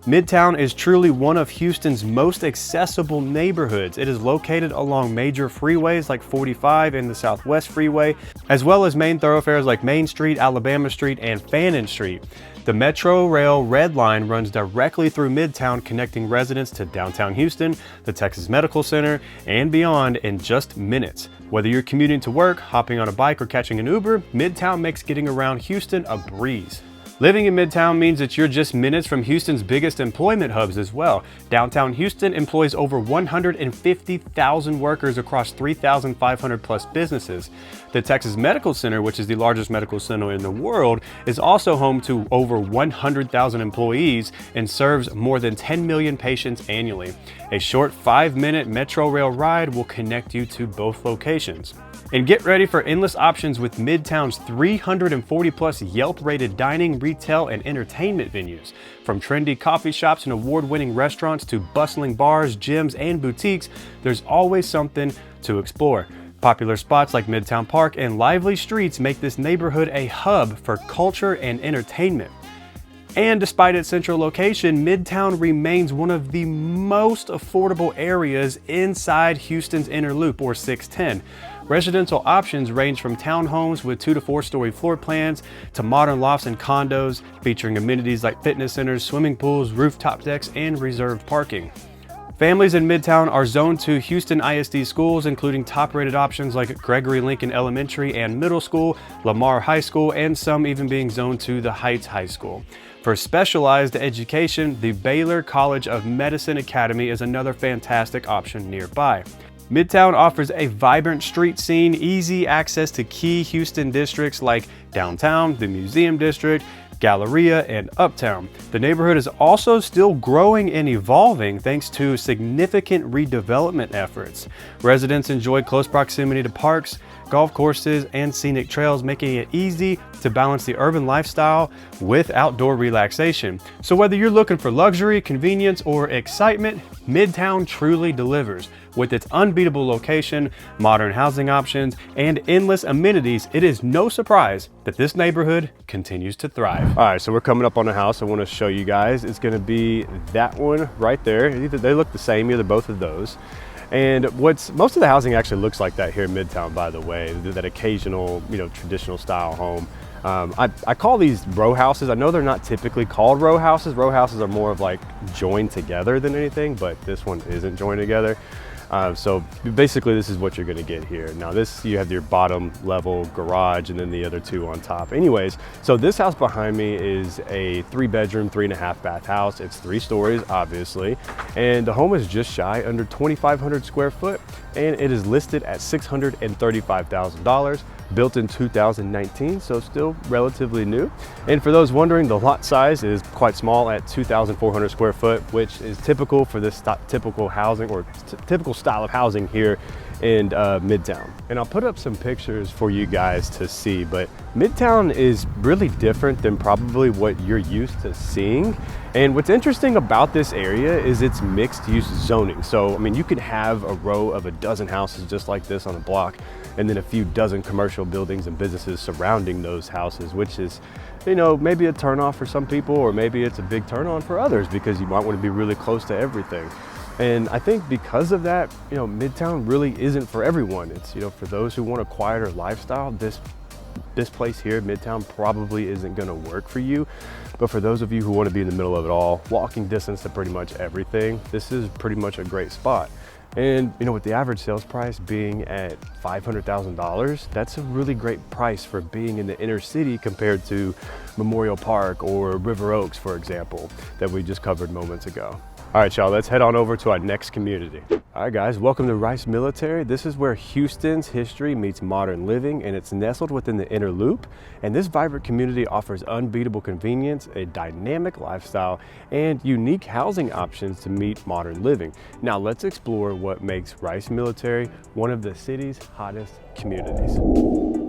Midtown is truly one of Houston's most accessible neighborhoods. It is located along major freeways like 45 and the Southwest Freeway, as well as main thoroughfares like Main Street, Alabama Street, and Fannin Street. The Metro Rail Red Line runs directly through Midtown, connecting residents to downtown Houston, the Texas Medical Center, and beyond in just minutes. Whether you're commuting to work, hopping on a bike, or catching an Uber, Midtown makes getting around Houston a breeze. Living in Midtown means that you're just minutes from Houston's biggest employment hubs as well. Downtown Houston employs over 150,000 workers across 3,500 plus businesses. The Texas Medical Center, which is the largest medical center in the world, is also home to over 100,000 employees and serves more than 10 million patients annually. A short 5-minute Metro Rail ride will connect you to both locations. And get ready for endless options with Midtown's 340 plus Yelp rated dining, retail, and entertainment venues. From trendy coffee shops and award-winning restaurants to bustling bars, gyms, and boutiques, there's always something to explore. Popular spots like Midtown Park and lively streets make this neighborhood a hub for culture and entertainment. And despite its central location, Midtown remains one of the most affordable areas inside Houston's inner loop, or 610. Residential options range from townhomes with 2 to 4 story floor plans to modern lofts and condos featuring amenities like fitness centers, swimming pools, rooftop decks, and reserved parking. Families in Midtown are zoned to Houston ISD schools, including top-rated options like Gregory Lincoln Elementary and Middle School, Lamar High School, and some even being zoned to the Heights High School. For specialized education, the Baylor College of Medicine Academy is another fantastic option nearby. Midtown offers a vibrant street scene, easy access to key Houston districts like downtown, the Museum District, Galleria, and Uptown. The neighborhood is also still growing and evolving thanks to significant redevelopment efforts. Residents enjoy close proximity to parks, golf courses, and scenic trails, making it easy to balance the urban lifestyle with outdoor relaxation. So whether you're looking for luxury, convenience, or excitement, Midtown truly delivers. With its unbeatable location, modern housing options, and endless amenities, it is no surprise that this neighborhood continues to thrive. All right, so we're coming up on a house I want to show you guys. It's going to be that one right there. They look the same, either both of those. And most of the housing actually looks like that here in Midtown, by the way, that occasional, traditional style home. I call these row houses. I know they're not typically called row houses. Row houses are more of like joined together than anything, but this one isn't joined together. So basically this is what you're gonna get here. Now you have your bottom level garage and then the other two on top. Anyways, so this house behind me is a 3-bedroom, 3.5 bath house. It's 3 stories, obviously. And the home is just shy under 2,500 square foot. And it is listed at $635,000. Built in 2019, so still relatively new. And for those wondering, the lot size is quite small at 2,400 square foot, which is typical for this typical housing or typical style of housing here in Midtown. And I'll put up some pictures for you guys to see, but Midtown is really different than probably what you're used to seeing. And what's interesting about this area is its mixed use zoning. So, I mean, you could have a row of a dozen houses just like this on a block, and then a few dozen commercial buildings and businesses surrounding those houses, which is, maybe a turnoff for some people, or maybe it's a big turn on for others because you might want to be really close to everything. And I think because of that, Midtown really isn't for everyone. It's, for those who want a quieter lifestyle, this place here, Midtown, probably isn't gonna work for you. But for those of you who want to be in the middle of it all, walking distance to pretty much everything, this is pretty much a great spot. And with the average sales price being at $500,000, that's a really great price for being in the inner city compared to Memorial Park or River Oaks, for example, that we just covered moments ago. All right, y'all, let's head on over to our next community. All right, guys, welcome to Rice Military. This is where Houston's history meets modern living, and it's nestled within the inner loop. And this vibrant community offers unbeatable convenience, a dynamic lifestyle, and unique housing options to meet modern living. Now, let's explore what makes Rice Military one of the city's hottest communities.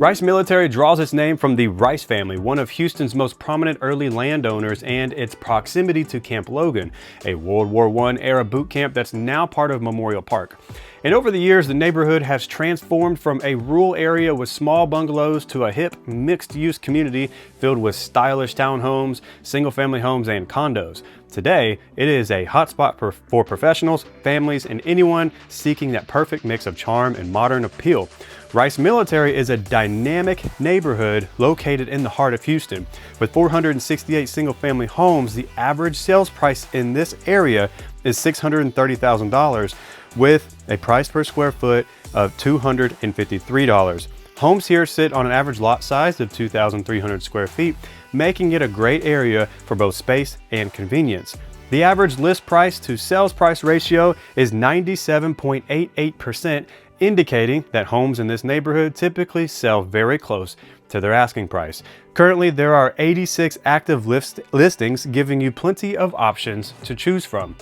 Rice Military draws its name from the Rice family, one of Houston's most prominent early landowners, and its proximity to Camp Logan, a World War I era boot camp that's now part of Memorial Park. And over the years, the neighborhood has transformed from a rural area with small bungalows to a hip, mixed-use community filled with stylish townhomes, single-family homes, and condos. Today, it is a hotspot for professionals, families, and anyone seeking that perfect mix of charm and modern appeal. Rice Military is a dynamic neighborhood located in the heart of Houston. With 468 single-family homes, the average sales price in this area is $630,000, with a price per square foot of $253. Homes here sit on an average lot size of 2,300 square feet, making it a great area for both space and convenience. The average list price to sales price ratio is 97.88%, indicating that homes in this neighborhood typically sell very close to their asking price. Currently, there are 86 active listings, giving you plenty of options to choose from.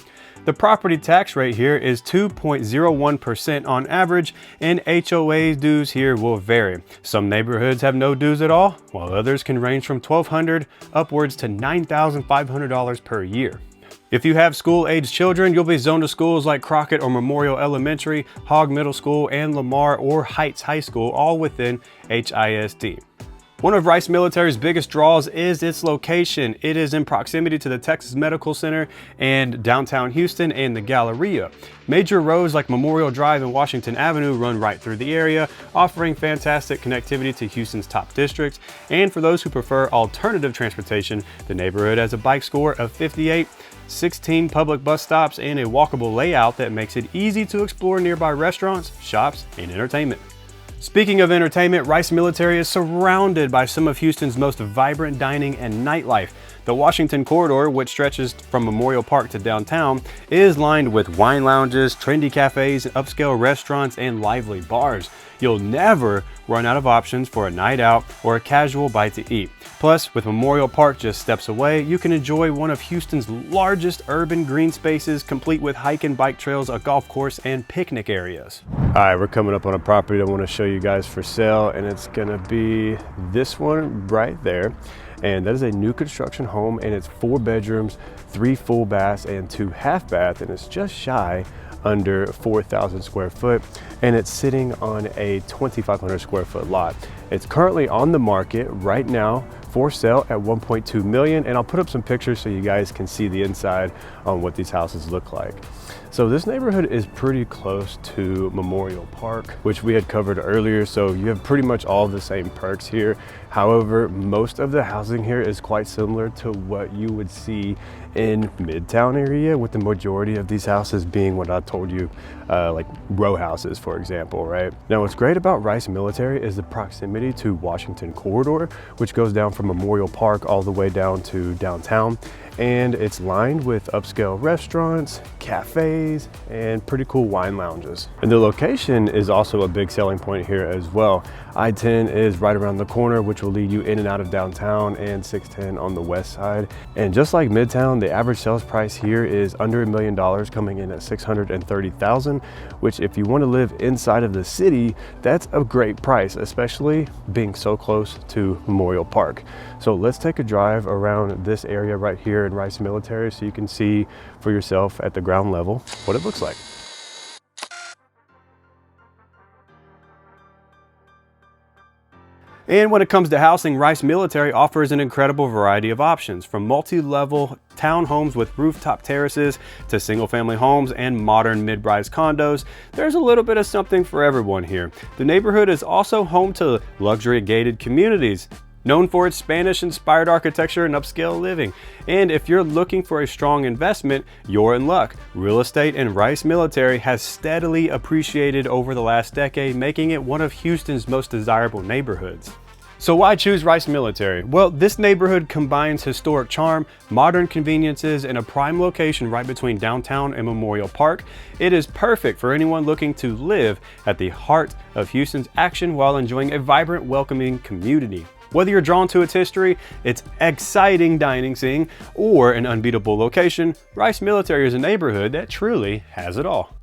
The property tax rate here is 2.01% on average, and HOA dues here will vary. Some neighborhoods have no dues at all, while others can range from $1,200 upwards to $9,500 per year. If you have school-aged children, you'll be zoned to schools like Crockett or Memorial Elementary, Hogg Middle School, and Lamar or Heights High School, all within HISD. One of Rice Military's biggest draws is its location. It is in proximity to the Texas Medical Center and downtown Houston and the Galleria. Major roads like Memorial Drive and Washington Avenue run right through the area, offering fantastic connectivity to Houston's top districts. And for those who prefer alternative transportation, the neighborhood has a bike score of 58, 16 public bus stops, and a walkable layout that makes it easy to explore nearby restaurants, shops, and entertainment. Speaking of entertainment, Rice Military is surrounded by some of Houston's most vibrant dining and nightlife. The Washington Corridor, which stretches from Memorial Park to downtown, is lined with wine lounges, trendy cafes, upscale restaurants, and lively bars. You'll never run out of options for a night out or a casual bite to eat. Plus, with Memorial Park just steps away, you can enjoy one of Houston's largest urban green spaces, complete with hike and bike trails, a golf course, and picnic areas. All right, we're coming up on a property I want to show you guys for sale, and it's gonna be this one right there. And that is a new construction home, and it's 4 bedrooms, 3 full baths, and 2 half bath, and it's just shy under 4,000 square foot, and it's sitting on a 2,500 square foot lot. It's currently on the market right now for sale at $1.2 million, and I'll put up some pictures so you guys can see the inside on what these houses look like. So this neighborhood is pretty close to Memorial Park, which we had covered earlier, so you have pretty much all the same perks here. However, most of the housing here is quite similar to what you would see in Midtown area, with the majority of these houses being what I told you, like row houses, for example, right? Now, what's great about Rice Military is the proximity to Washington Corridor, which goes down from Memorial Park all the way down to downtown. And it's lined with upscale restaurants, cafes, and pretty cool wine lounges. And the location is also a big selling point here as well. I-10 is right around the corner, which will lead you in and out of downtown, and 610 on the west side. And just like Midtown, the average sales price here is under $1 million, coming in at $630,000, which if you want to live inside of the city, that's a great price, especially being so close to Memorial Park. So let's take a drive around this area right here in Rice Military so you can see for yourself at the ground level what it looks like. And when it comes to housing, Rice Military offers an incredible variety of options, from multi-level townhomes with rooftop terraces to single-family homes and modern mid-rise condos. There's a little bit of something for everyone here. The neighborhood is also home to luxury gated communities, known for its Spanish-inspired architecture and upscale living. And if you're looking for a strong investment, you're in luck. Real estate in Rice Military has steadily appreciated over the last decade, making it one of Houston's most desirable neighborhoods. So why choose Rice Military? Well, this neighborhood combines historic charm, modern conveniences, and a prime location right between downtown and Memorial Park. It is perfect for anyone looking to live at the heart of Houston's action while enjoying a vibrant, welcoming community. Whether you're drawn to its history, its exciting dining scene, or an unbeatable location, Rice Military is a neighborhood that truly has it all.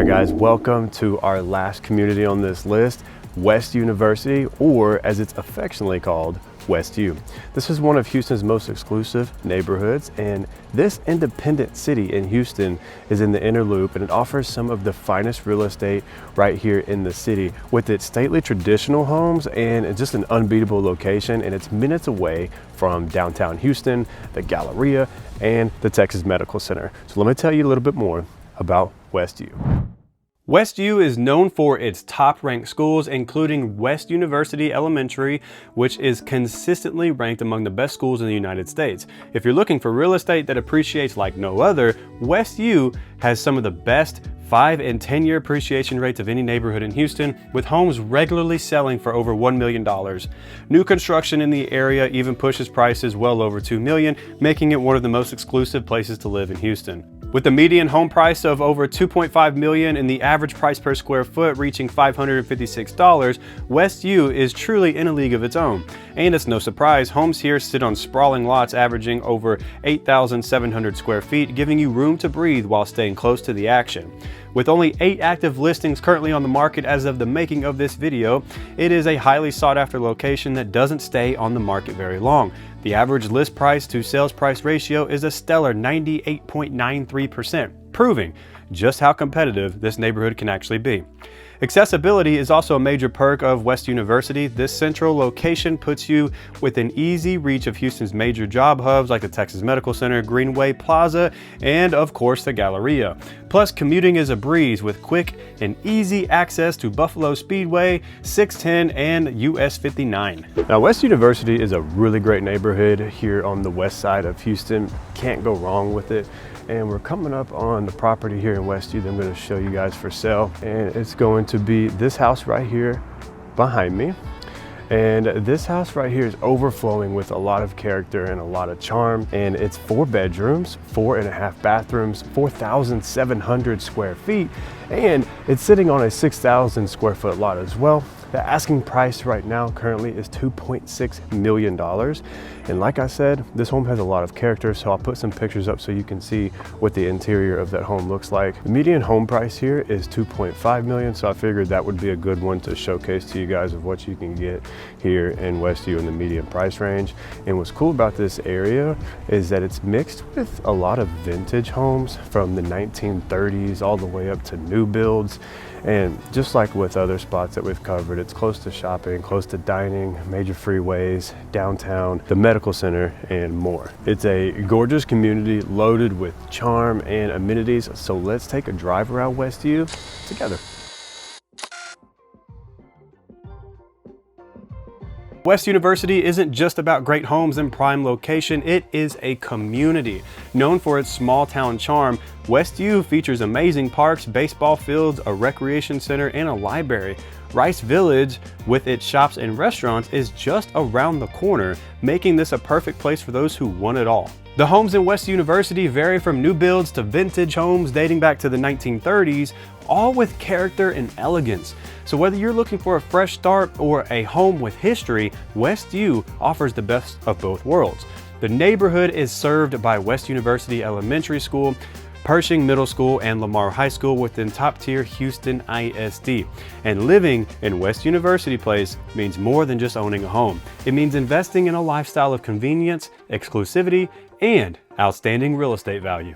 right, guys, welcome to our last community on this list, West University, or as it's affectionately called, West U. This is one of Houston's most exclusive neighborhoods, and this independent city in Houston is in the inner loop, and it offers some of the finest real estate right here in the city with its stately traditional homes and it's just an unbeatable location, and it's minutes away from downtown Houston, the Galleria, and the Texas Medical Center. So let me tell you a little bit more about West U. West U is known for its top-ranked schools, including West University Elementary, which is consistently ranked among the best schools in the United States. If you're looking for real estate that appreciates like no other, West U has some of the best 5 and 10-year appreciation rates of any neighborhood in Houston, with homes regularly selling for over $1 million. New construction in the area even pushes prices well over $2 million, making it one of the most exclusive places to live in Houston. With the median home price of over $2.5 million and the average price per square foot reaching $556, West U is truly in a league of its own. And it's no surprise, homes here sit on sprawling lots averaging over 8,700 square feet, giving you room to breathe while staying close to the action. With only 8 active listings currently on the market as of the making of this video, it is a highly sought after location that doesn't stay on the market very long. The average list price to sales price ratio is a stellar 98.93%, proving just how competitive this neighborhood can actually be. Accessibility is also a major perk of West University. This central location puts you within easy reach of Houston's major job hubs like the Texas Medical Center, Greenway Plaza, and of course the Galleria. Plus, commuting is a breeze with quick and easy access to Buffalo Speedway, 610, and US 59. Now, West University is a really great neighborhood here on the west side of Houston. Can't go wrong with it. And we're coming up on the property here in West U that I'm going to show you guys for sale, and it's going to be this house right here behind me. And this house right here is overflowing with a lot of character and a lot of charm, and it's 4 bedrooms, 4.5 bathrooms, 4,700 square feet, and it's sitting on a 6,000 square foot lot as well. The asking price right now currently is $2.6 million. And like I said, this home has a lot of character, so I'll put some pictures up so you can see what the interior of that home looks like. The median home price here is $2.5 million, so I figured that would be a good one to showcase to you guys of what you can get here in West U in the median price range. And what's cool about this area is that it's mixed with a lot of vintage homes from the 1930s all the way up to new builds. And just like with other spots that we've covered, it's close to shopping, close to dining, major freeways, downtown, the medical center, and more. It's a gorgeous community loaded with charm and amenities, so let's take a drive around West U together. West University isn't just about great homes and prime location, it is a community. Known for its small town charm, West U features amazing parks, baseball fields, a recreation center, and a library. Rice Village, with its shops and restaurants, is just around the corner, making this a perfect place for those who want it all. The homes in West University vary from new builds to vintage homes dating back to the 1930s, all with character and elegance. So whether you're looking for a fresh start or a home with history, West U offers the best of both worlds. The neighborhood is served by West University Elementary School, Pershing Middle School, and Lamar High School within top-tier Houston ISD. And living in West University Place means more than just owning a home. It means investing in a lifestyle of convenience, exclusivity, and outstanding real estate value.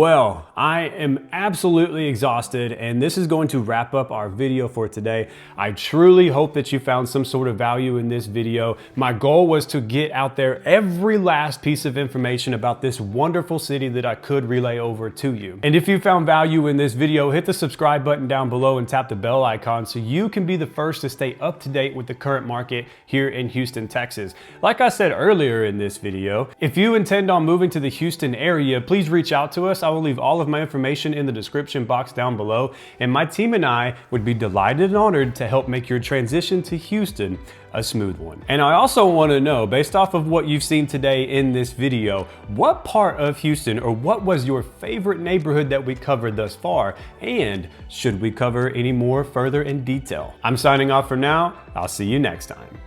Well, I am absolutely exhausted, and this is going to wrap up our video for today. I truly hope that you found some sort of value in this video. My goal was to get out there every last piece of information about this wonderful city that I could relay over to you. And if you found value in this video, hit the subscribe button down below and tap the bell icon so you can be the first to stay up to date with the current market here in Houston, Texas. Like I said earlier in this video, if you intend on moving to the Houston area, please reach out to us. I will leave all of my information in the description box down below, and my team and I would be delighted and honored to help make your transition to Houston a smooth one. And I also want to know, based off of what you've seen today in this video, what part of Houston, or what was your favorite neighborhood that we covered thus far, and should we cover any more further in detail? I'm signing off for now. I'll see you next time.